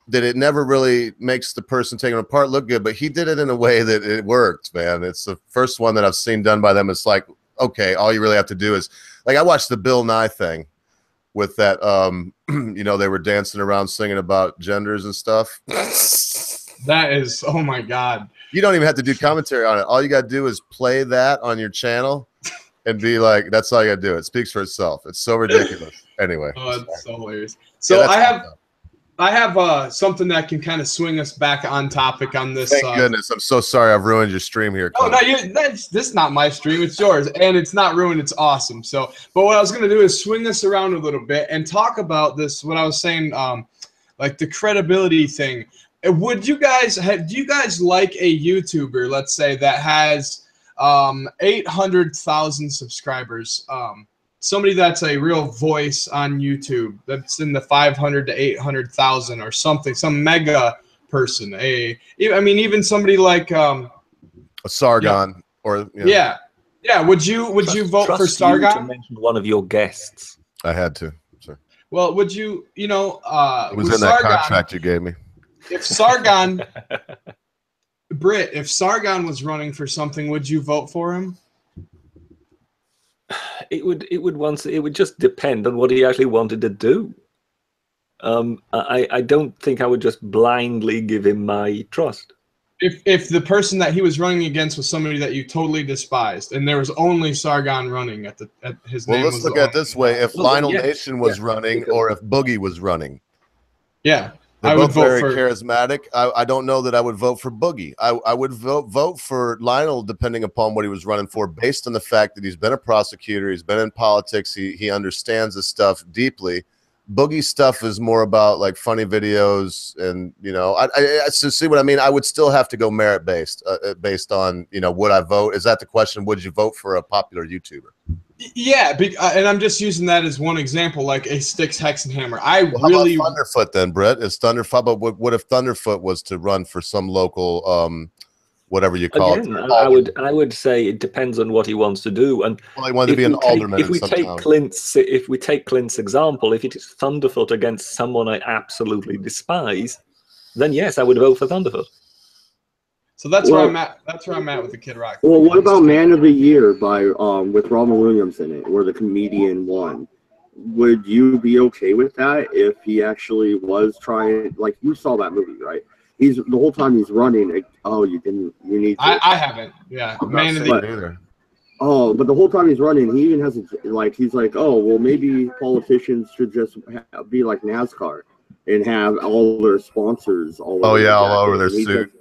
that it never really makes the person taking them apart look good. But he did it in a way that it worked, man. It's the first one that I've seen done by them. It's like, okay, all you really have to do is, like, I watched the Bill Nye thing with that, you know, they were dancing around singing about genders and stuff. That is, oh my God. You don't even have to do commentary on it. All you got to do is play that on your channel and be like, that's all you got to do. It speaks for itself. It's so ridiculous. Anyway. Oh, that's so hilarious. So yeah, I have something that can kind of swing us back on topic on this. Thank goodness. I'm so sorry I've ruined your stream here. Oh, no, this is not my stream. It's yours. And it's not ruined. It's awesome. So, but what I was going to do is swing this around a little bit and talk about this, what I was saying, like the credibility thing. Would you guys do you guys like a YouTuber, let's say, that has 800,000 subscribers? Somebody that's a real voice on YouTube that's in the 500 to 800,000 or something, some mega person. I mean, even somebody like a Sargon or yeah. Would you vote for Sargon? You to mention one of your guests. I had to. Sorry. Well, would you? You know, it was in that contract you gave me. If Sargon, Britt, if Sargon was running for something, would you vote for him? It would just depend on what he actually wanted to do. I don't think I would just blindly give him my trust. If the person that he was running against was somebody that you totally despised, and there was only Sargon running at his name. Well, let's look at it this way: if Lionel Nation was running, or if Boogie was running. Yeah. They're both very charismatic. I don't know that I would vote for Boogie. I would vote for Lionel depending upon what he was running for, based on the fact that he's been a prosecutor, he's been in politics, he understands this stuff deeply. Boogie stuff is more about like funny videos, and you know, I see what I mean. I would still have to go merit based, based on, you know, would I vote? Is that the question? Would you vote for a popular YouTuber? Yeah, and I'm just using that as one example, like a Styx Hexenhammer. How about Thunderfoot then, Brett? Is Thunderfoot? But what if Thunderfoot was to run for some local, whatever you call it? I would say it depends on what he wants to do. And well, he wanted to be an alderman. If we take Clint's example, if it is Thunderfoot against someone I absolutely despise, then yes, I would vote for Thunderfoot. So that's where I'm at. That's where I'm at with the Kid Rock. Well, what about Man of the Year by with Robin Williams in it, where the comedian won? Would you be okay with that if he actually was trying? Like, you saw that movie, right? He's the whole time he's running. Like, oh, you didn't. You need. I haven't. Yeah, Man of the Year. Oh, but the whole time he's running, he even has he's like, oh, well, maybe politicians should just be like NASCAR and have all their sponsors all over their suit.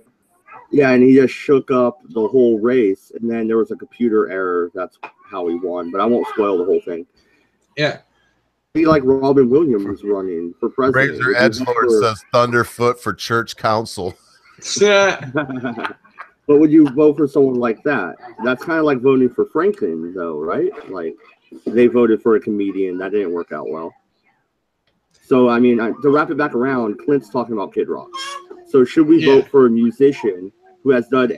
Yeah, and he just shook up the whole race, and then there was a computer error. That's how he won, but I won't spoil the whole thing. Yeah. Be like Robin Williams running for president. Razor Edgelord says Thunderfoot for church council. Yeah. But would you vote for someone like that? That's kind of like voting for Franklin, though, right? Like, they voted for a comedian. That didn't work out well. So, I mean, to wrap it back around, Clint's talking about Kid Rock. So should we vote for a musician who has done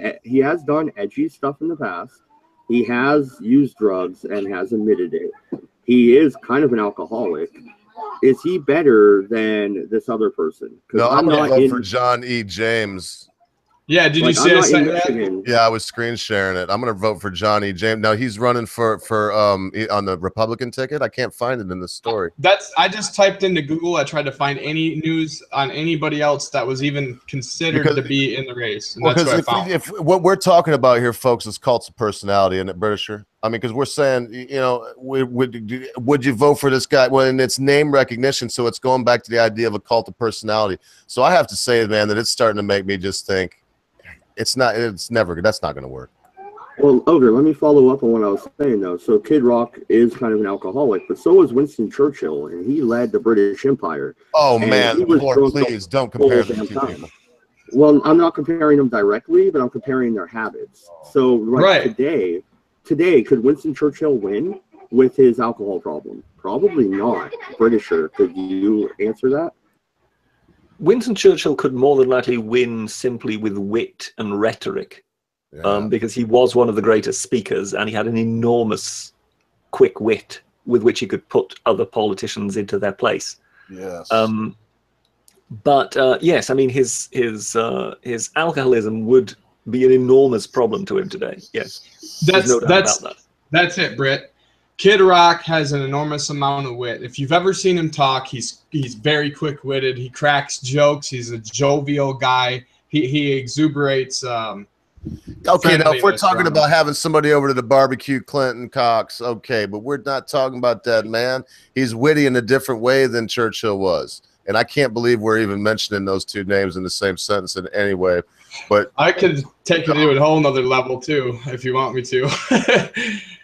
edgy stuff in the past? He has used drugs and has admitted it. He is kind of an alcoholic. Is he better than this other person? No, I'm going to vote for John E. James. Yeah, did you Like, see I'm I not in sent that? Michigan. Yeah, I was screen sharing it. I'm gonna vote for Johnny James. Now he's running for on the Republican ticket. I can't find it in the story. I just typed into Google. I tried to find any news on anybody else that was even considered to be in the race, and that's what I found. If what we're talking about here, folks, is cults of personality, isn't it, Britisher? I mean, because we're saying, you know, would you vote for this guy? Well, and it's name recognition, so it's going back to the idea of a cult of personality. So I have to say, man, that it's starting to make me just think that's not going to work. Well, Ogre, let me follow up on what I was saying, though. So Kid Rock is kind of an alcoholic, but so was Winston Churchill, and he led the British Empire. Oh, and man, Lord, please don't compare the two people. Well, I'm not comparing them directly, but I'm comparing their habits. So today, could Winston Churchill win with his alcohol problem? Probably not. Britisher, could you answer that? Winston Churchill could more than likely win simply with wit and rhetoric. Because he was one of the greatest speakers, and he had an enormous quick wit with which he could put other politicians into their place. Yes. But yes, I mean his alcoholism would be an enormous problem to him today. Yes, there's no doubt about that. That's it, Britt. Kid Rock has an enormous amount of wit. If you've ever seen him talk, he's very quick-witted. He cracks jokes. He's a jovial guy. He exuberates. Okay, now if we're talking about having somebody over to the barbecue, Clinton Cocks, okay, but we're not talking about that, man. He's witty in a different way than Churchill was, and I can't believe we're even mentioning those two names in the same sentence in any way. But I could take it to a whole nother level too, if you want me to.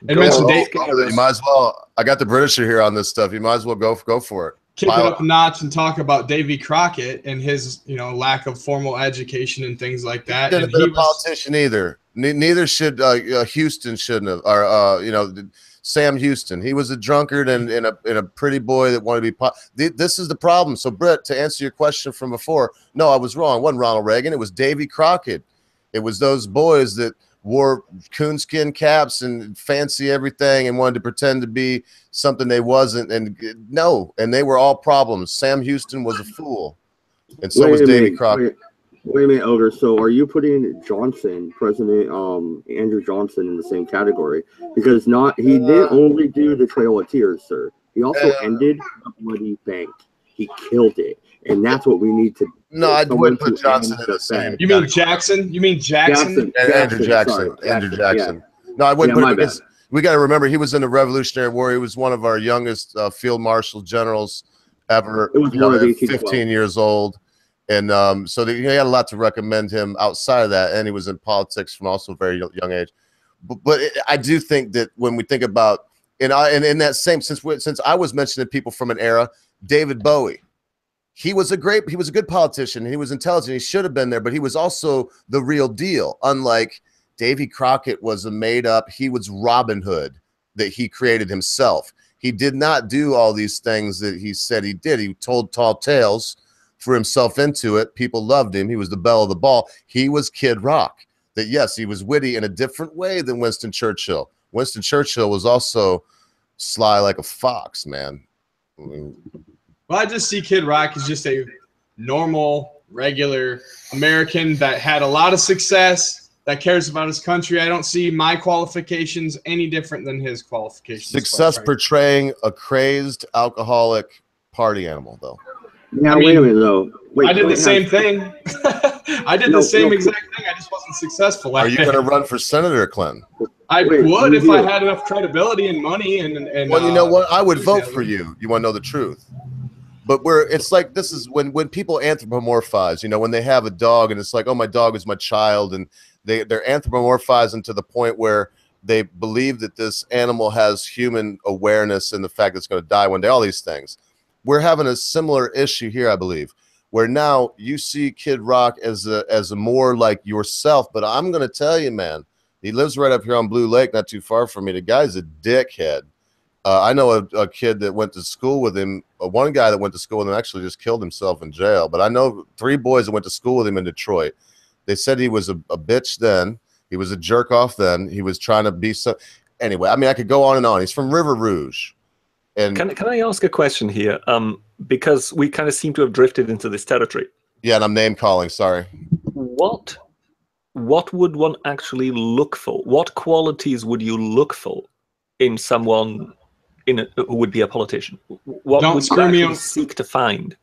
And mention Dave. You might as well. I got the Britisher here on this stuff. You might as well go for it. Kick it up a notch and talk about Davy Crockett and his, lack of formal education and things like that. He wasn't a politician either. Neither should Houston shouldn't have, or Sam Houston. He was a drunkard and a pretty boy that wanted to be. This is the problem. So, Britt, to answer your question from before, no, I was wrong. It wasn't Ronald Reagan. It was Davy Crockett. It was those boys that wore coonskin caps and fancy everything and wanted to pretend to be something they wasn't. And they were all problems. Sam Houston was a fool, and so was Davy Crockett. Wait a minute, Ogre. So are you putting President Andrew Johnson in the same category? Because he didn't only do the Trail of Tears, sir. He also ended the bloody bank. He killed it. And that's what we need to do. No, I wouldn't put Johnson in the same. You mean Jackson? You mean Jackson? Andrew Jackson. Andrew Jackson. Yeah. No, I wouldn't put him because we got to remember he was in the Revolutionary War. He was one of our youngest field marshal generals ever. It was 15 years old. And so he had a lot to recommend him outside of that. And he was in politics from also a very young age. But I do think that when we think about, in that same, since I was mentioning people from an era, David Bowie. He was a good politician. He was intelligent. He should have been there, but he was also the real deal. Unlike Davy Crockett was a made up, he was Robin Hood that he created himself. He did not do all these things that he said he did. He told tall tales, threw himself into it. People loved him. He was the belle of the ball. He was Kid Rock. That yes, he was witty in a different way than Winston Churchill. Winston Churchill was also sly like a fox, man. Well, I just see Kid Rock as just a normal, regular American that had a lot of success, that cares about his country. I don't see my qualifications any different than his qualifications. Success portraying a crazed alcoholic party animal, though. Now, wait a minute, though. I did the same thing. I did the same exact thing. I just wasn't successful. Are you going to run for Senator, Clinton? I would if I had enough credibility and money. And well, you know what? I would vote for you. You want to know the truth? But it's like this is when people anthropomorphize, when they have a dog and it's like, oh, my dog is my child, and they're anthropomorphizing to the point where they believe that this animal has human awareness and the fact that it's going to die one day, all these things. We're having a similar issue here, I believe, where now you see Kid Rock as a more like yourself. But I'm going to tell you, man, he lives right up here on Blue Lake, not too far from me. The guy's a dickhead. I know a kid that went to school with him. One guy that went to school with him actually just killed himself in jail. But I know 3 boys that went to school with him in Detroit. They said he was a bitch then. He was a jerk off then. He was trying to be so. Anyway, I mean, I could go on and on. He's from River Rouge. And can I ask a question here? Because we kind of seem to have drifted into this territory. Yeah, and I'm name calling. Sorry. What what would one actually look for? What qualities would you look for in someone who would be a politician? What Don't would screw you me actually over. seek to find?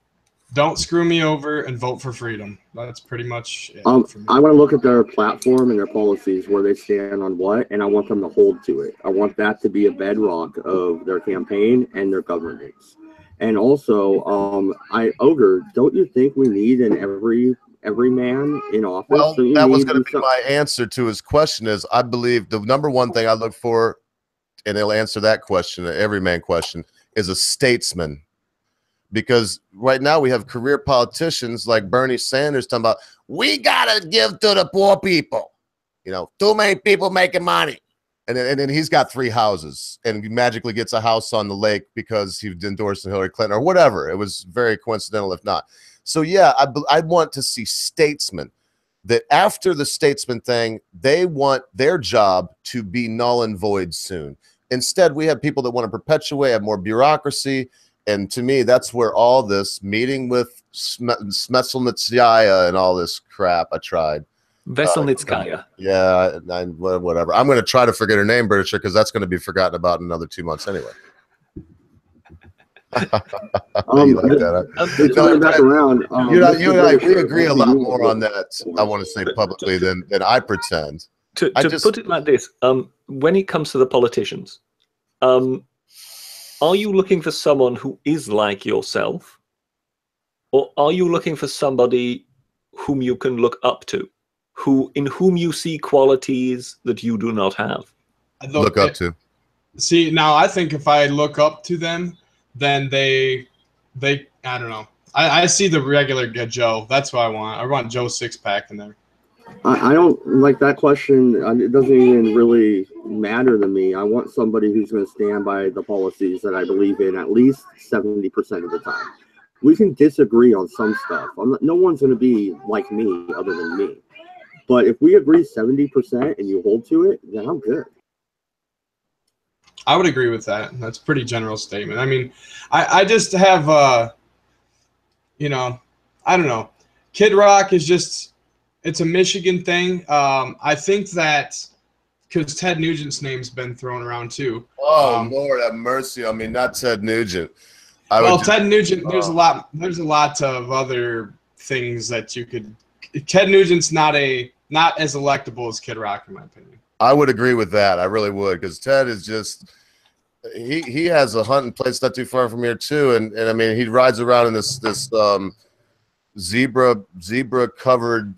Don't screw me over and vote for freedom. That's pretty much it for me. I want to look at their platform and their policies, where they stand on what, and I want them to hold to it. I want that to be a bedrock of their campaign and their governance. And also, Ogre, don't you think we need an every man in office? Well, that was going to be my answer to his question. Is I believe the number one thing I look for, and he'll answer that question, the every man question, is a statesman. Because right now we have career politicians like Bernie Sanders talking about, we got to give to the poor people. You know, too many people making money. And then he's got 3 houses and he magically gets a house on the lake because he endorsed Hillary Clinton or whatever. It was very coincidental, if not. So, yeah, I want to see statesmen that after the statesman thing, they want their job to be null and void soon. Instead, we have people that want to perpetuate, have more bureaucracy. And to me, that's where all this meeting with Smetzelnitskaya and all this crap I tried. Veselnitskaya. Yeah, whatever. I'm going to try to forget her name, Britisher, because that's going to be forgotten about in another 2 months anyway. You like that, huh? Coming back around, you and I, we agree a lot more on that, I want to say publicly, than I pretend. To put it like this, when it comes to the politicians, are you looking for someone who is like yourself, or are you looking for somebody whom you can look up to, in whom you see qualities that you do not have? Look up to. See, now I think if I look up to them, then they I don't know. I see the regular Joe. That's what I want. I want Joe Six-Pack in there. I don't like that question. It doesn't even really matter to me. I want somebody who's going to stand by the policies that I believe in at least 70% of the time. We can disagree on some stuff. No one's going to be like me other than me. But if we agree 70% and you hold to it, then I'm good. I would agree with that. That's a pretty general statement. I mean, I just have, you know, I don't know. Kid Rock is just... It's a Michigan thing. I think that because Ted Nugent's name's been thrown around too. Oh, Lord have mercy. I mean, not Ted Nugent. Ted Nugent. There's a lot of other things that you could. Ted Nugent's not as electable as Kid Rock, in my opinion. I would agree with that. I really would, because Ted is just. He has a hunting place not too far from here too, and I mean he rides around in this zebra covered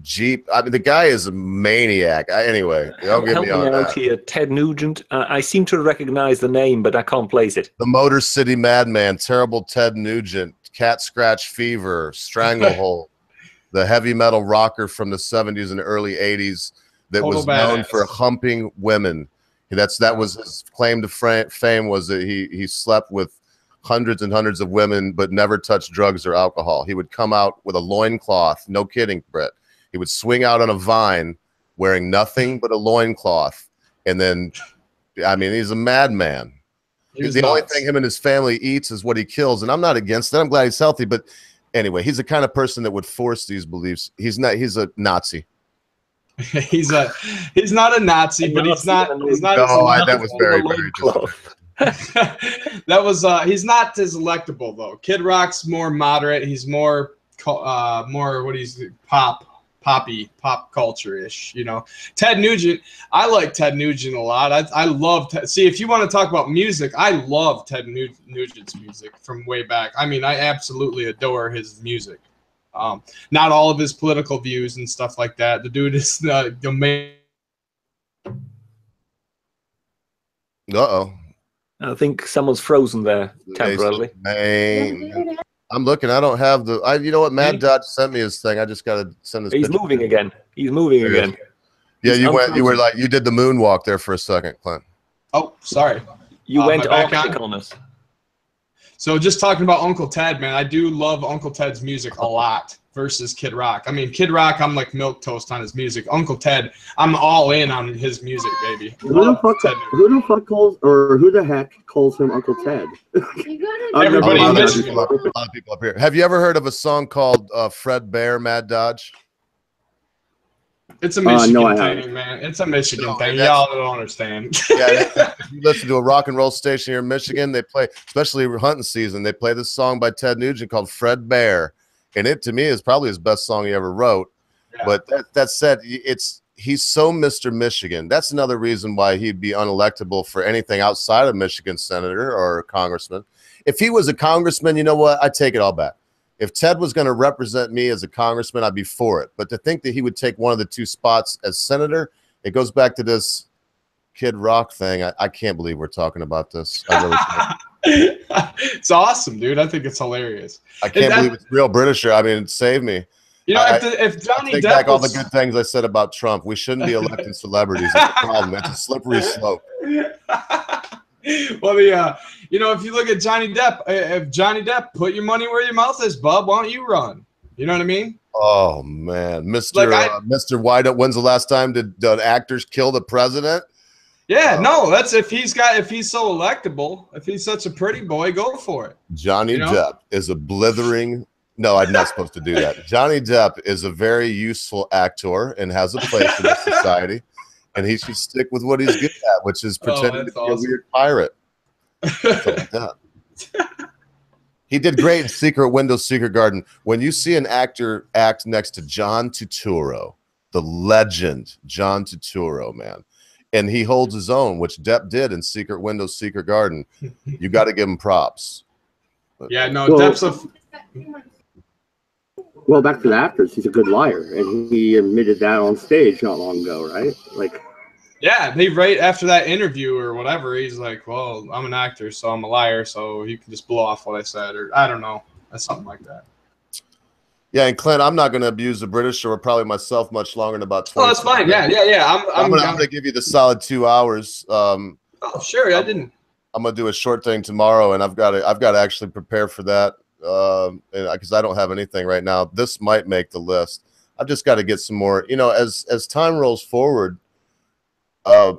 Jeep. I mean, the guy is a maniac. Anyway, don't get me on that. Here, Ted Nugent. I seem to recognize the name, but I can't place it. The Motor City Madman, terrible Ted Nugent, Cat Scratch Fever, Stranglehold, the heavy metal rocker from the 70s and early 80s that Total was badass. known for humping women. That was his claim to fame, was that he slept with hundreds and hundreds of women, but never touched drugs or alcohol. He would come out with a loincloth. No kidding, Brett. He would swing out on a vine wearing nothing but a loincloth. And then, I mean, he's a madman. The only thing him and his family eats is what he kills. And I'm not against that. I'm glad he's healthy. But anyway, he's the kind of person that would force these beliefs. He's a Nazi. he's not a Nazi, but he's not. No, that was very, very that was he's not as electable though. Kid Rock's more moderate. He's more pop culture-ish, you know. Ted Nugent, I like Ted Nugent a lot. I love see, if you want to talk about music, I love Ted Nugent's music from way back. I mean, I absolutely adore his music. Not all of his political views and stuff like that. The dude is the main. Uh-oh. I think someone's frozen there temporarily. I'm looking. I don't have the. You know what? Mad Dodge sent me his thing. I just got to send this. He's moving again. He's moving again. Yeah, you were like, you did the moonwalk there for a second, Clint. Oh, sorry. You went Arctic on us. So just talking about Uncle Ted, man, I do love Uncle Ted's music a lot versus Kid Rock. I mean, Kid Rock, I'm like milquetoast on his music. Uncle Ted, I'm all in on his music, baby. Who the heck calls him Uncle Ted? Everybody a in lot Michigan. of people up here. Have you ever heard of a song called Fred Bear, Mad Dodge? It's a Michigan no, thing, man. It's a Michigan No, thing. that's- Y'all don't understand. Yeah, if you listen to a rock and roll station here in Michigan, they play, especially hunting season, they play this song by Ted Nugent called Fred Bear. And it, to me, is probably his best song he ever wrote. Yeah. But that said, he's so Mr. Michigan. That's another reason why he'd be unelectable for anything outside of Michigan senator or congressman. If he was a congressman, you know what? I take it all back. If Ted was going to represent me as a congressman, I'd be for it. But to think that he would take one of the two spots as senator, it goes back to this Kid Rock thing. I can't believe we're talking about this. I really can't. It's awesome, dude. I think it's hilarious. I can't believe it's real Britisher. I mean, save me. You know, if Johnny take Depp back all the was... good things I said about Trump. We shouldn't be electing celebrities. That's the problem. It's a slippery slope. Well, you know, if you look at Johnny Depp, if Johnny Depp, put your money where your mouth is, bub. Why don't you run? You know what I mean? Oh man, Mr. Why don't? When's the last time did actors kill the president? Yeah, no, that's if he's so electable, if he's such a pretty boy, go for it. Johnny Depp is a blithering. No, I'm not supposed to do that. Johnny Depp is a very useful actor and has a place in the society, and he should stick with what he's good at, which is pretending to be a weird pirate. He did great in Secret Window, Secret Garden. When you see an actor act next to John Turturro, the legend John Turturro, man, and he holds his own, which Depp did in Secret Window, Secret Garden, you got to give him props. But, yeah, no, Depp's a... Well, back to the actors, he's a good liar, and he admitted that on stage not long ago, right? Like, yeah, they right after that interview or whatever, he's like, "Well, I'm an actor, so I'm a liar, so you can just blow off what I said," or I don't know, that's something like that. Yeah, and Clint, I'm not going to abuse the British or probably myself much longer in about 20 Oh, that's fine. Yeah. I'm going to give you the solid 2 hours. Oh, sure. I'm going to do a short thing tomorrow, and I've got to actually prepare for that. Because I don't have anything right now. This might make the list. I've just got to get some more, you know, as time rolls forward,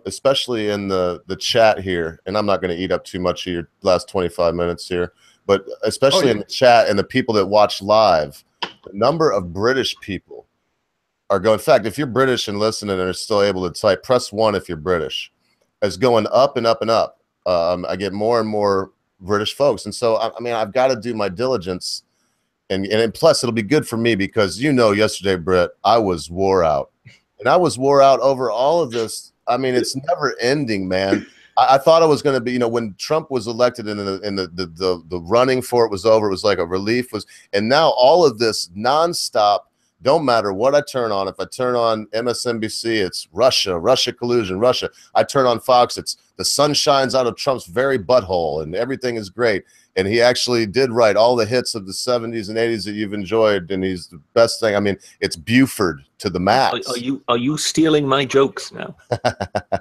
especially in the chat here, and I'm not going to eat up too much of your last 25 minutes here, but especially in the chat and the people that watch live, the number of British people are going. In fact, if you're British and listening and are still able to type, press 1 if you're British. It's going up and up and up. I get more and more British folks, and so I mean, I've got to do my diligence, and plus it'll be good for me because yesterday, Britt, I was wore out, and I was wore out over all of this. I mean, it's never ending, man. I thought I was going to be, when Trump was elected and the running for it was over, it was like a relief and now all of this nonstop. Don't matter what I turn on. If I turn on MSNBC, it's Russia collusion, Russia. I turn on Fox, it's the sun shines out of Trump's very butthole and everything is great. And he actually did write all the hits of the 70s and 80s that you've enjoyed, and he's the best thing. I mean, it's Buford to the max. Are you stealing my jokes now?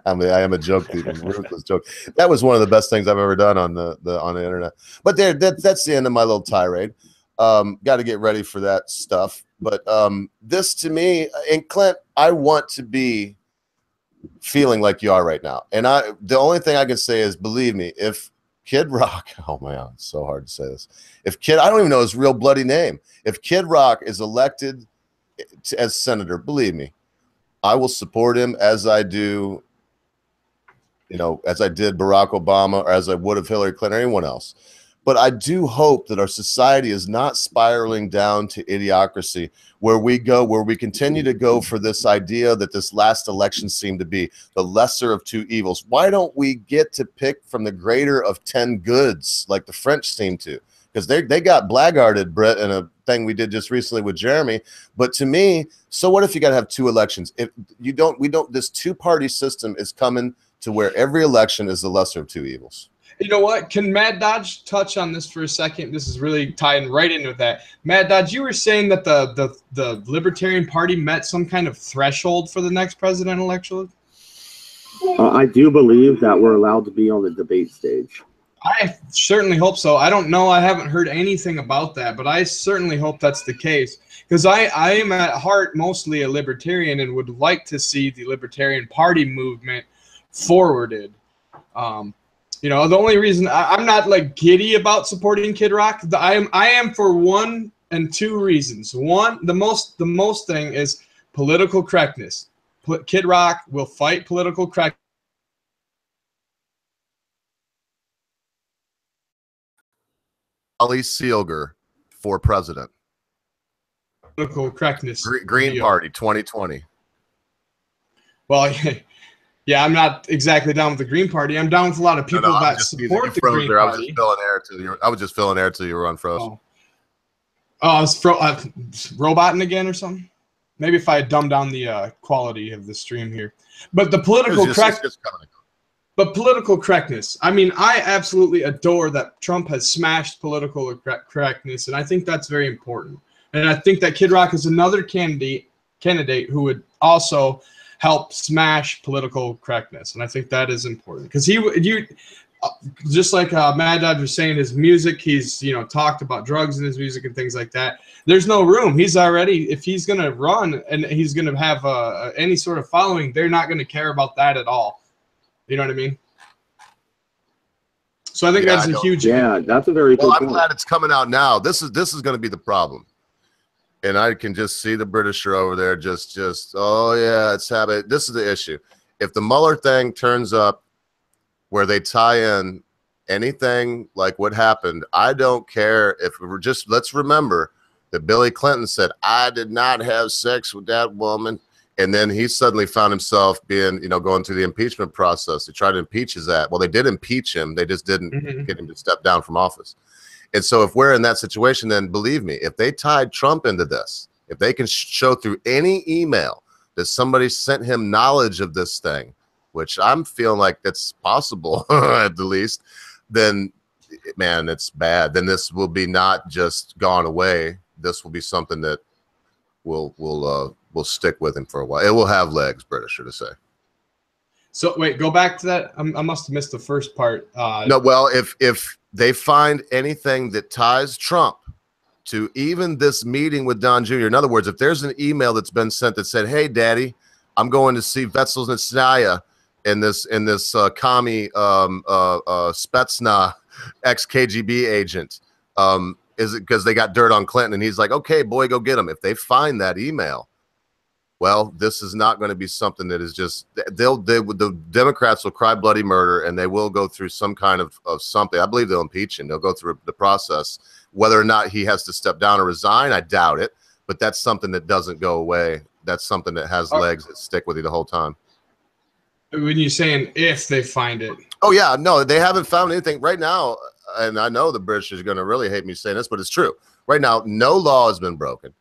I mean, I am a joke thief, a ruthless joke. That was one of the best things I've ever done on the internet. But that's the end of my little tirade. Got to get ready for that stuff. But this to me, and Clint, I want to be feeling like you are right now. And the only thing I can say is, believe me, if Kid Rock, oh man, it's so hard to say this. I don't even know his real bloody name. If Kid Rock is elected as senator, believe me, I will support him as I do, as I did Barack Obama or as I would have Hillary Clinton or anyone else. But I do hope that our society is not spiraling down to idiocracy where we continue to go for this idea that this last election seemed to be the lesser of two evils. Why don't we get to pick from the greater of 10 goods like the French seem to? Because they got blackguarded, Brett, in a thing we did just recently with Jeremy. But to me, so what if you got to have 2 elections? If you don't, this 2-party system is coming to where every election is the lesser of 2 evils. You know what? Can Mad Dodge touch on this for a second? This is really tying right in with that. Mad Dodge, you were saying that the Libertarian Party met some kind of threshold for the next presidential election? I do believe that we're allowed to be on the debate stage. I certainly hope so. I don't know. I haven't heard anything about that, but I certainly hope that's the case. Because I am at heart mostly a libertarian and would like to see the Libertarian Party movement forwarded. The only reason I'm not like giddy about supporting Kid Rock, I am for 1 and 2 reasons. One, the most thing is political correctness. Kid Rock will fight political correctness. Ali Seelger for president. Political correctness. Green Party 2020. Well, yeah, I'm not exactly down with the Green Party. I'm down with a lot of people that support the Green Party. I was just filling air till you. I was just filling air till you were unfrozen. I was roboting again or something. Maybe if I dumb down the quality of the stream here, but the political correctness. But political correctness. I mean, I absolutely adore that Trump has smashed political correctness, and I think that's very important. And I think that Kid Rock is another candidate who would also help smash political correctness, and I think that is important because just like Mad Dog was saying, his music, he's talked about drugs in his music and things like that. There's no room. He's already, if he's gonna run and he's gonna have any sort of following, they're not gonna care about that at all. You know what I mean? So I think that's a huge. Yeah, that's a very good point. I'm glad it's coming out now. This is going to be the problem, and I can just see the Britisher over there. Just oh yeah, it's happening. This is the issue. If the Mueller thing turns up, where they tie in anything like what happened, I don't care if we're just. Let's remember that Billy Clinton said, "I did not have sex with that woman." And then he suddenly found himself being, going through the impeachment process. They tried to impeach his ass. Well, they did impeach him. They just didn't get him to step down from office. And so if we're in that situation, then believe me, if they tied Trump into this, if they can show through any email that somebody sent him knowledge of this thing, which I'm feeling like it's possible at the least, then, man, it's bad. Then this will be not just gone away. This will be something that will stick with him for a while. It will have legs, Britisher to say. So wait, go back to that. I must have missed the first part. No, well, if they find anything that ties Trump to even this meeting with Don Jr., in other words, if there's an email that's been sent that said, "Hey, Daddy, I'm going to see Vetselsnaya in this commie Spetsnaz ex-KGB agent," is it because they got dirt on Clinton? And he's like, "Okay, boy, go get him." If they find that email, well, this is not going to be something that is just the Democrats will cry bloody murder, and they will go through some kind of something. I believe they'll impeach him. They'll go through the process. Whether or not he has to step down or resign, I doubt it. But that's something that doesn't go away. That's something that has legs that stick with you the whole time. When you're saying if they find it. Oh, yeah. No, they haven't found anything right now. And I know the British are going to really hate me saying this, but it's true. Right now, no law has been broken.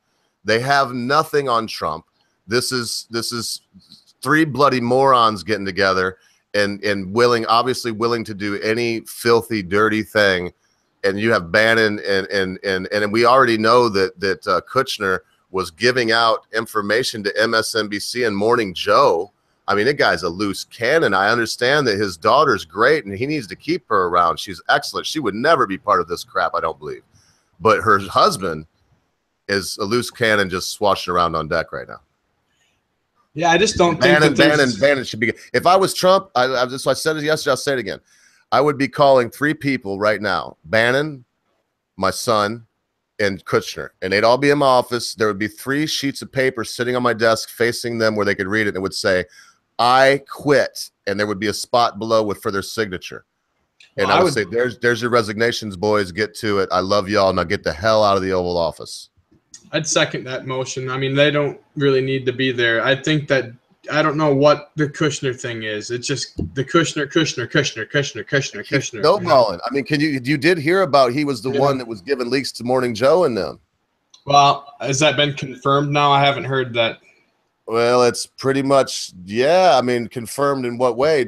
They have nothing on Trump. This is three bloody morons getting together and obviously willing to do any filthy, dirty thing. And you have Bannon and we already know that Kushner was giving out information to MSNBC and Morning Joe. I mean, that guy's a loose cannon. I understand that his daughter's great and he needs to keep her around. She's excellent. She would never be part of this crap, I don't believe. But her husband is a loose cannon just swashing around on deck right now. Yeah, I just don't think Bannon should be. If I was Trump, I said it yesterday, I'll say it again. I would be calling three people right now: Bannon, my son, and Kushner. And they'd all be in my office. There would be 3 sheets of paper sitting on my desk facing them where they could read it. And it would say, "I quit." And there would be a spot below for their signature. And I would say, there's your resignations, boys. Get to it. I love y'all. Now get the hell out of the Oval Office. I'd second that motion. I mean, they don't really need to be there. I think that I don't know what the Kushner thing is. It's just the Kushner. Snowballing. I mean, you did hear about he was the one that was giving leaks to Morning Joe and them. Well, has that been confirmed now? I haven't heard that. Well, it's pretty much, yeah. I mean, confirmed in what way?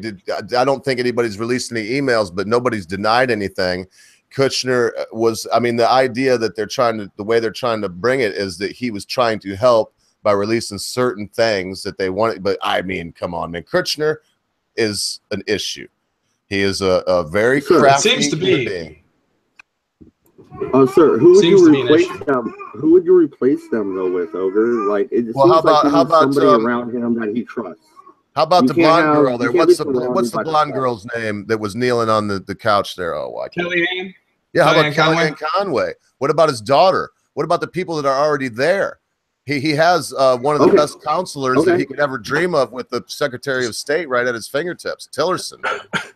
I don't think anybody's released any emails, but nobody's denied anything. Kushner was, I mean, the idea that the way they're trying to bring it is that he was trying to help by releasing certain things that they wanted. But I mean, come on, man. Kushner is an issue. He is a very crafty seems to be. being. Sir, who would you replace them? Who would you replace them though with, Ogre? Like, it seems how like about somebody around him that he trusts. How about the blonde girl there? What's the blonde girl's name that was kneeling on the couch there? Oh, I can't. Kellyanne. Yeah, how about Kellyanne Conway? What about his daughter? What about the people that are already there? He has one of the best counselors that he could ever dream of with the Secretary of State right at his fingertips, Tillerson.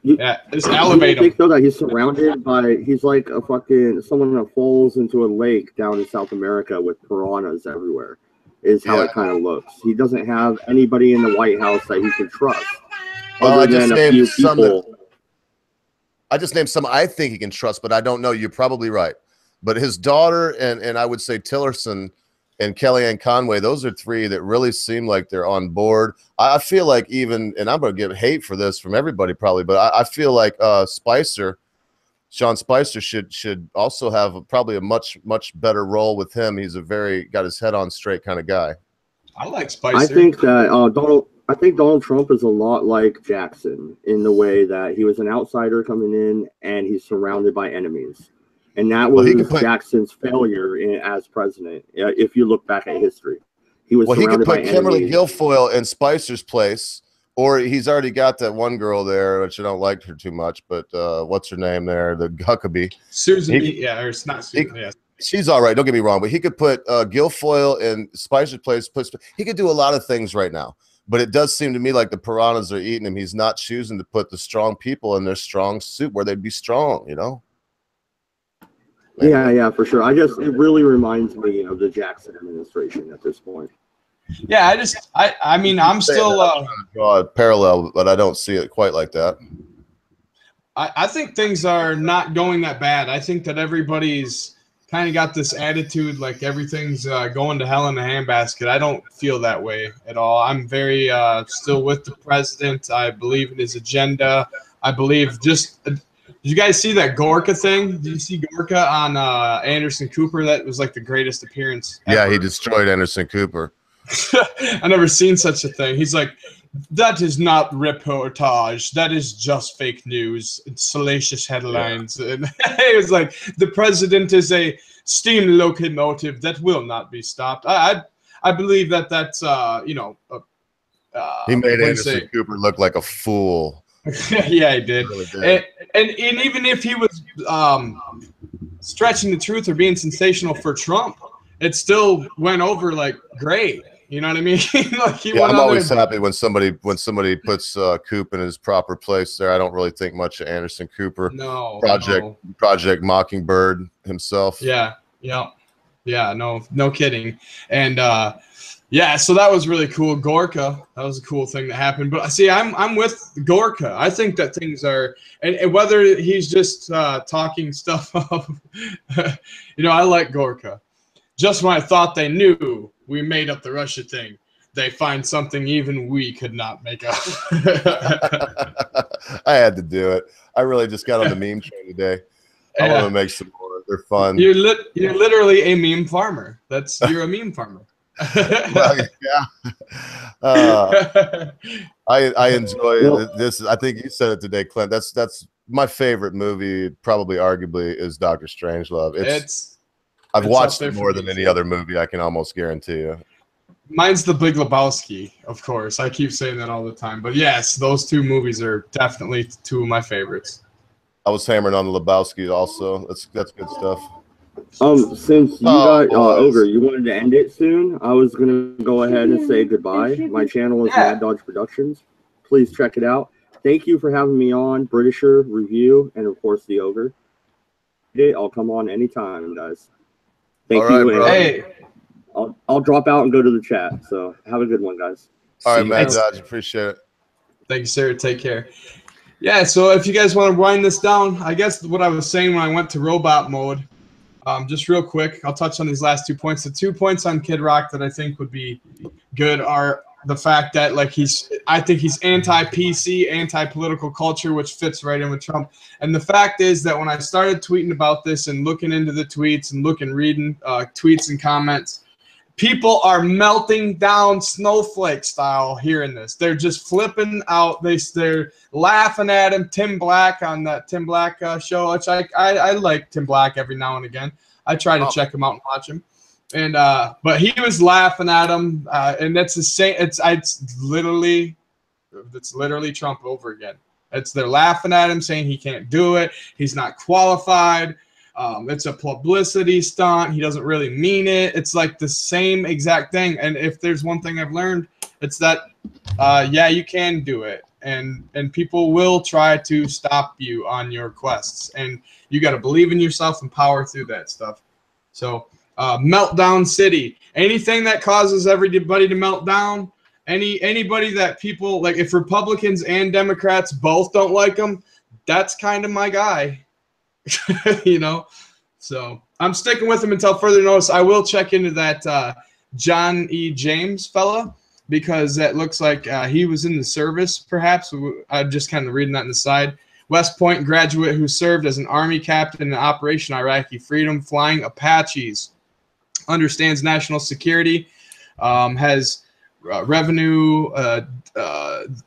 Yeah, just elevate him. I think though that he's surrounded by, he's like a fucking someone that falls into a lake down in South America with piranhas everywhere. Is how it kind of looks. He doesn't have anybody in the White House that he can trust. Well, I just named some I think he can trust, but I don't know. You're probably right. But his daughter and I would say Tillerson and Kellyanne Conway, those are three that really seem like they're on board. I feel like even, and I'm going to get hate for this from everybody probably, but I feel like Sean Spicer should also have probably a much better role with him. He's got his head on straight kind of guy. I like Spicer. I think that Donald Trump is a lot like Jackson in the way that he was an outsider coming in and he's surrounded by enemies. And that was Jackson's failure as president. If you look back at history, he was. Well, he could put Kimberly Guilfoyle in Spicer's place, or he's already got that one girl there, which I don't like her too much. But what's her name there? The Huckabee. Susan. Or it's not Susan. She's all right. Don't get me wrong, but he could put Guilfoyle in Spicer's place. He could do a lot of things right now. But it does seem to me like the piranhas are eating him. He's not choosing to put the strong people in their strong suit where they'd be strong. You know. Yeah, for sure. It really reminds me of the Jackson administration at this point. Yeah, I mean, I'm still draw a parallel, but I don't see it quite like that. I think things are not going that bad. I think that everybody's kind of got this attitude like everything's going to hell in a handbasket. I don't feel that way at all. I'm very still with the president. I believe in his agenda. I believe did you guys see that Gorka thing? Did you see Gorka on Anderson Cooper? That was like the greatest appearance ever. Yeah, he destroyed Anderson Cooper. I never seen such a thing. He's like, that is not reportage. That is just fake news. It's salacious headlines. Yeah. And it was like, the president is a steam locomotive that will not be stopped. I believe that's he made Anderson Cooper look like a fool. Yeah, he did. Really did. And even if he was stretching the truth or being sensational for Trump, it still went over like great. You know what I mean? Like I'm always happy when somebody puts Coop in his proper place there. I don't really think much of Anderson Cooper. No. Project Mockingbird himself. Yeah. No kidding. And yeah, so that was really cool. Gorka, that was a cool thing that happened. But see, I'm with Gorka. I think that things are, and whether he's just talking stuff up, I like Gorka. Just when I thought they knew we made up the Russia thing, they find something even we could not make up. I had to do it. I really just got on the meme train today. I want to make some more. They're fun. You're literally a meme farmer. You're a meme farmer. Well, yeah. I enjoy this. I think you said it today, Clint. That's my favorite movie. Probably, arguably, is Dr. Strangelove. I've watched it more than any other movie. I can almost guarantee you. Mine's The Big Lebowski, of course. I keep saying that all the time, but yes, those two movies are definitely two of my favorites. I was hammering on the Lebowski also. That's good stuff. Since you got Ogre, you wanted to end it soon. I was gonna go ahead and say goodbye. My channel is Mad Dodge Productions. Please check it out. Thank you for having me on, Britisher Review, and of course the Ogre. I'll come on anytime, guys. Thank you. Hey, I'll drop out and go to the chat. So have a good one, guys. All right, Mad Dodge. Appreciate it. Thank you, sir. Take care. Yeah. So if you guys want to wind this down, I guess what I was saying when I went to robot mode. Just real quick, I'll touch on these last 2 points. The 2 points on Kid Rock that I think would be good are the fact that I think he's anti-PC, anti-political culture, which fits right in with Trump. And the fact is that when I started tweeting about this and looking into the tweets and reading tweets and comments, people are melting down snowflake style hearing this. They're just flipping out. They're laughing at him. Tim Black on that Tim Black show, which I like Tim Black every now and again. I try to check him out and watch him. And but he was laughing at him, and that's the same. It's literally Trump over again. They're laughing at him, saying he can't do it. He's not qualified. It's a publicity stunt. He doesn't really mean it. It's like the same exact thing. And if there's one thing I've learned, it's that, yeah, you can do it. And people will try to stop you on your quests. And you got to believe in yourself and power through that stuff. So Meltdown City. Anything that causes everybody to melt down, anybody that people, like if Republicans and Democrats both don't like him, that's kind of my guy. You know, so I'm sticking with him until further notice. I will check into that John E. James fella, because that looks like he was in the service, perhaps. I'm just kind of reading that on the side. West Point graduate who served as an Army captain in Operation Iraqi Freedom, flying Apaches, understands national security, has revenue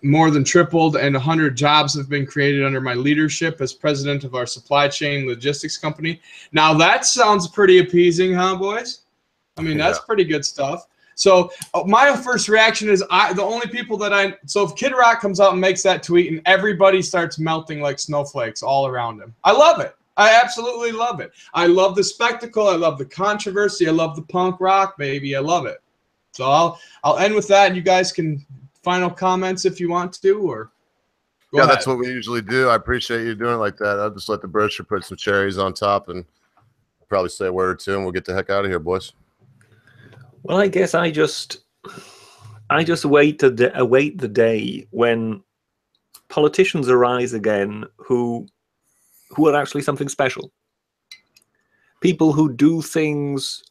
more than tripled, and 100 jobs have been created under my leadership as president of our supply chain logistics company. Now that sounds pretty appeasing, huh, boys? I mean, that's pretty good stuff. So my first reaction is the only people that so if Kid Rock comes out and makes that tweet and everybody starts melting like snowflakes all around him, I love it. I absolutely love it. I love the spectacle. I love the controversy. I love the punk rock, baby. I love it. So I'll end with that. You guys can final comments if you want to, or go ahead. That's what we usually do. I appreciate you doing it like that. I'll just let the Britisher put some cherries on top and probably say a word or two, and we'll get the heck out of here, boys. Well, I guess I just await the day when politicians arise again who are actually something special. People who do things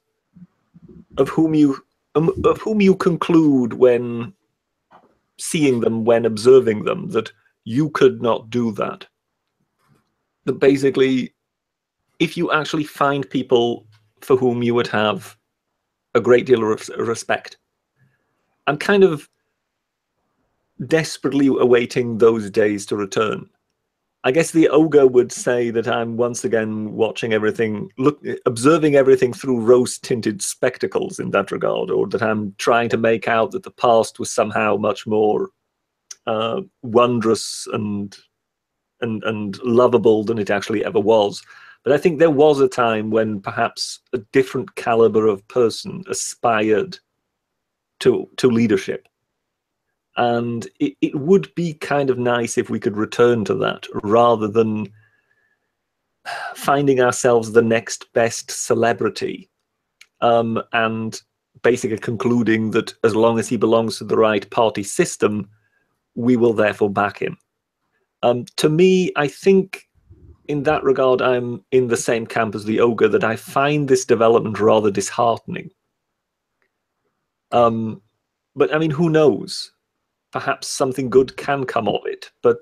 of whom you conclude when seeing them, when observing them, that you could not do that. That basically, if you actually find people for whom you would have a great deal of respect, I'm kind of desperately awaiting those days to return. I guess the ogre would say that I'm once again watching everything, observing everything through rose-tinted spectacles in that regard, or that I'm trying to make out that the past was somehow much more wondrous and lovable than it actually ever was. But I think there was a time when perhaps a different caliber of person aspired to leadership. And it would be kind of nice if we could return to that, rather than finding ourselves the next best celebrity and basically concluding that as long as he belongs to the right party system, we will therefore back him. To me, I think in that regard, I'm in the same camp as the ogre, that I find this development rather disheartening. But I mean, who knows? Perhaps something good can come of it, but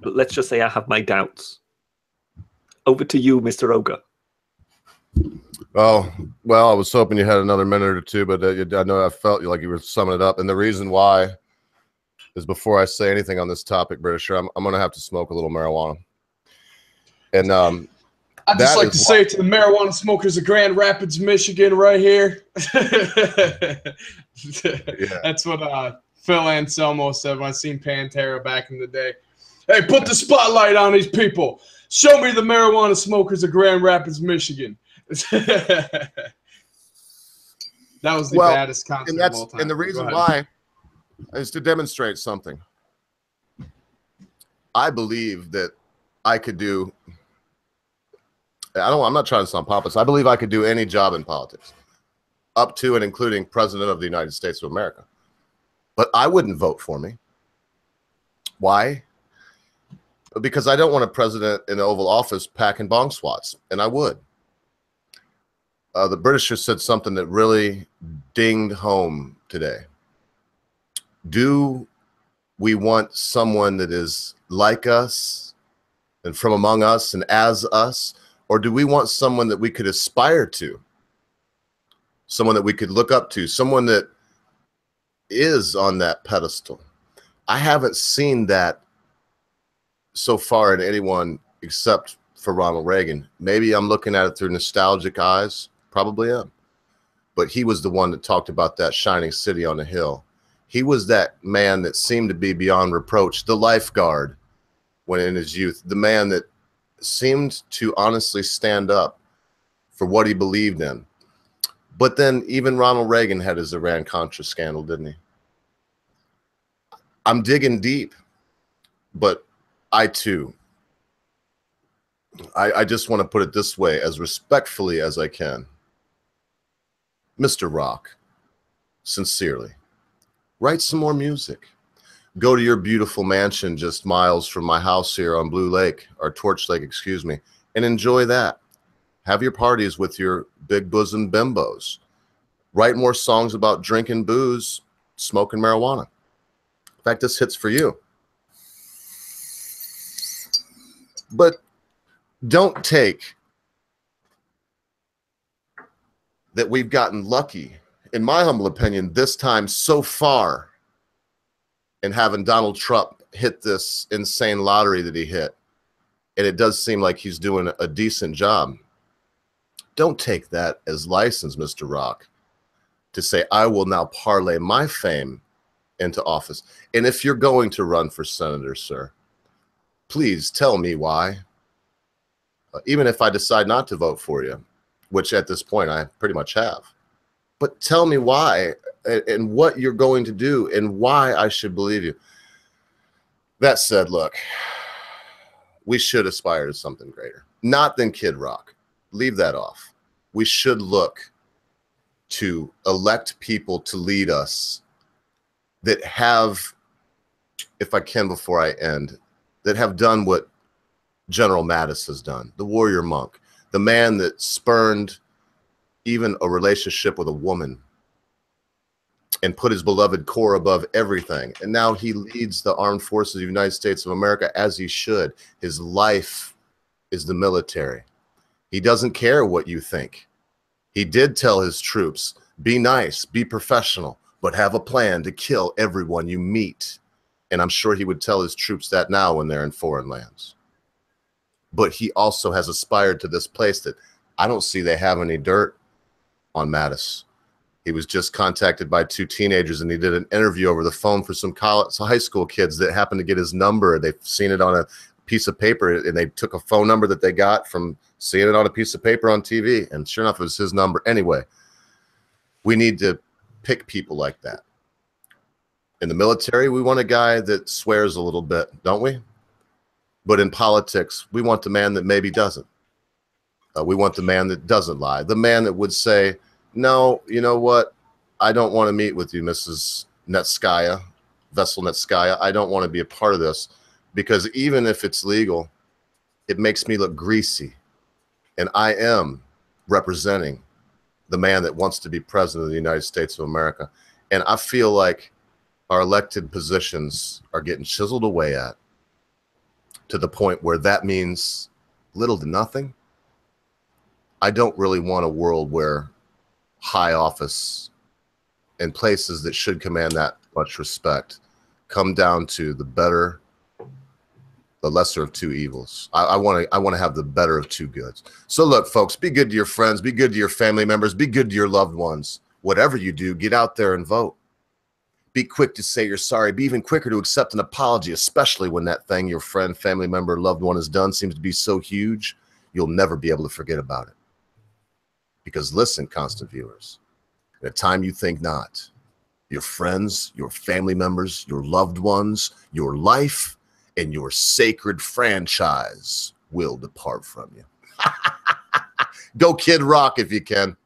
let's just say I have my doubts. Over to you, Mr. Ogre. Oh, well, I was hoping you had another minute or two, but I know I felt like you were summing it up. And the reason why is, before I say anything on this topic, Britisher, I'm going to have to smoke a little marijuana. And I'd just like to say to the marijuana smokers of Grand Rapids, Michigan, right here. That's what Phil Anselmo said when I seen Pantera back in the day. Hey, put the spotlight on these people. Show me the marijuana smokers of Grand Rapids, Michigan. That was the baddest concert of all time. And the reason why is to demonstrate something. I believe that I could do. I'm not trying to sound pompous. I believe I could do any job in politics, up to and including President of the United States of America. But I wouldn't vote for me. Why? Because I don't want a president in the Oval Office packing bong swats, and I would. The Britisher said something that really dinged home today. Do we want someone that is like us and from among us and as us, or do we want someone that we could aspire to, someone that we could look up to, someone that is on that pedestal? I haven't seen that so far in anyone except for Ronald Reagan. Maybe I'm looking at it through nostalgic eyes, probably am. But he was the one that talked about that shining city on the hill. He was that man that seemed to be beyond reproach, the lifeguard when in his youth, the man that seemed to honestly stand up for what he believed in. But then even Ronald Reagan had his Iran-Contra scandal, didn't he? I'm digging deep, but I too, I just want to put it this way, as respectfully as I can. Mr. Rock, sincerely, write some more music. Go to your beautiful mansion just miles from my house here on Blue Lake, or Torch Lake, excuse me, and enjoy that. Have your parties with your big bosom bimbos. Write more songs about drinking booze, smoking marijuana. In fact, this hits for you. But don't take that we've gotten lucky, in my humble opinion, this time so far in having Donald Trump hit this insane lottery that he hit. And it does seem like he's doing a decent job. Don't take that as license, Mr. Rock, to say, I will now parlay my fame into office. And if you're going to run for senator, sir, please tell me why. Even if I decide not to vote for you, which at this point I pretty much have. But tell me why and what you're going to do and why I should believe you. That said, look, we should aspire to something greater. Not than Kid Rock. Leave that off. We should look to elect people to lead us that have, if I can before I end, that have done what General Mattis has done, the warrior monk, the man that spurned even a relationship with a woman and put his beloved core above everything. And now he leads the armed forces of the United States of America as he should. His life is the military. He doesn't care what you think. He did tell his troops, be nice, be professional, but have a plan to kill everyone you meet. And I'm sure he would tell his troops that now when they're in foreign lands. But he also has aspired to this place that I don't see they have any dirt on Mattis. He was just contacted by 2 teenagers, and he did an interview over the phone for some college, high school kids that happened to get his number. They've seen it on a piece of paper, and they took a phone number that they got from seeing it on a piece of paper on TV, and sure enough, it was his number. Anyway, we need to pick people like that. In the military, we want a guy that swears a little bit, don't we? But in politics, we want the man that maybe doesn't. We want the man that doesn't lie. The man that would say, no, you know what? I don't want to meet with you, Mrs. Netskaya, Vessel Netskaya. I don't want to be a part of this because even if it's legal, it makes me look greasy. And I am representing the man that wants to be president of the United States of America. And I feel like our elected positions are getting chiseled away at to the point where that means little to nothing. I don't really want a world where high office and places that should command that much respect come down to the lesser of two evils. I want to have the better of two goods. So look, folks, be good to your friends, be good to your family members, be good to your loved ones. Whatever you do, get out there and vote. Be quick to say you're sorry. Be even quicker to accept an apology, especially when that thing your friend, family member, loved one has done seems to be so huge, you'll never be able to forget about it. Because listen, constant viewers, at a time you think not, your friends, your family members, your loved ones, your life, and your sacred franchise will depart from you. Go Kid Rock if you can.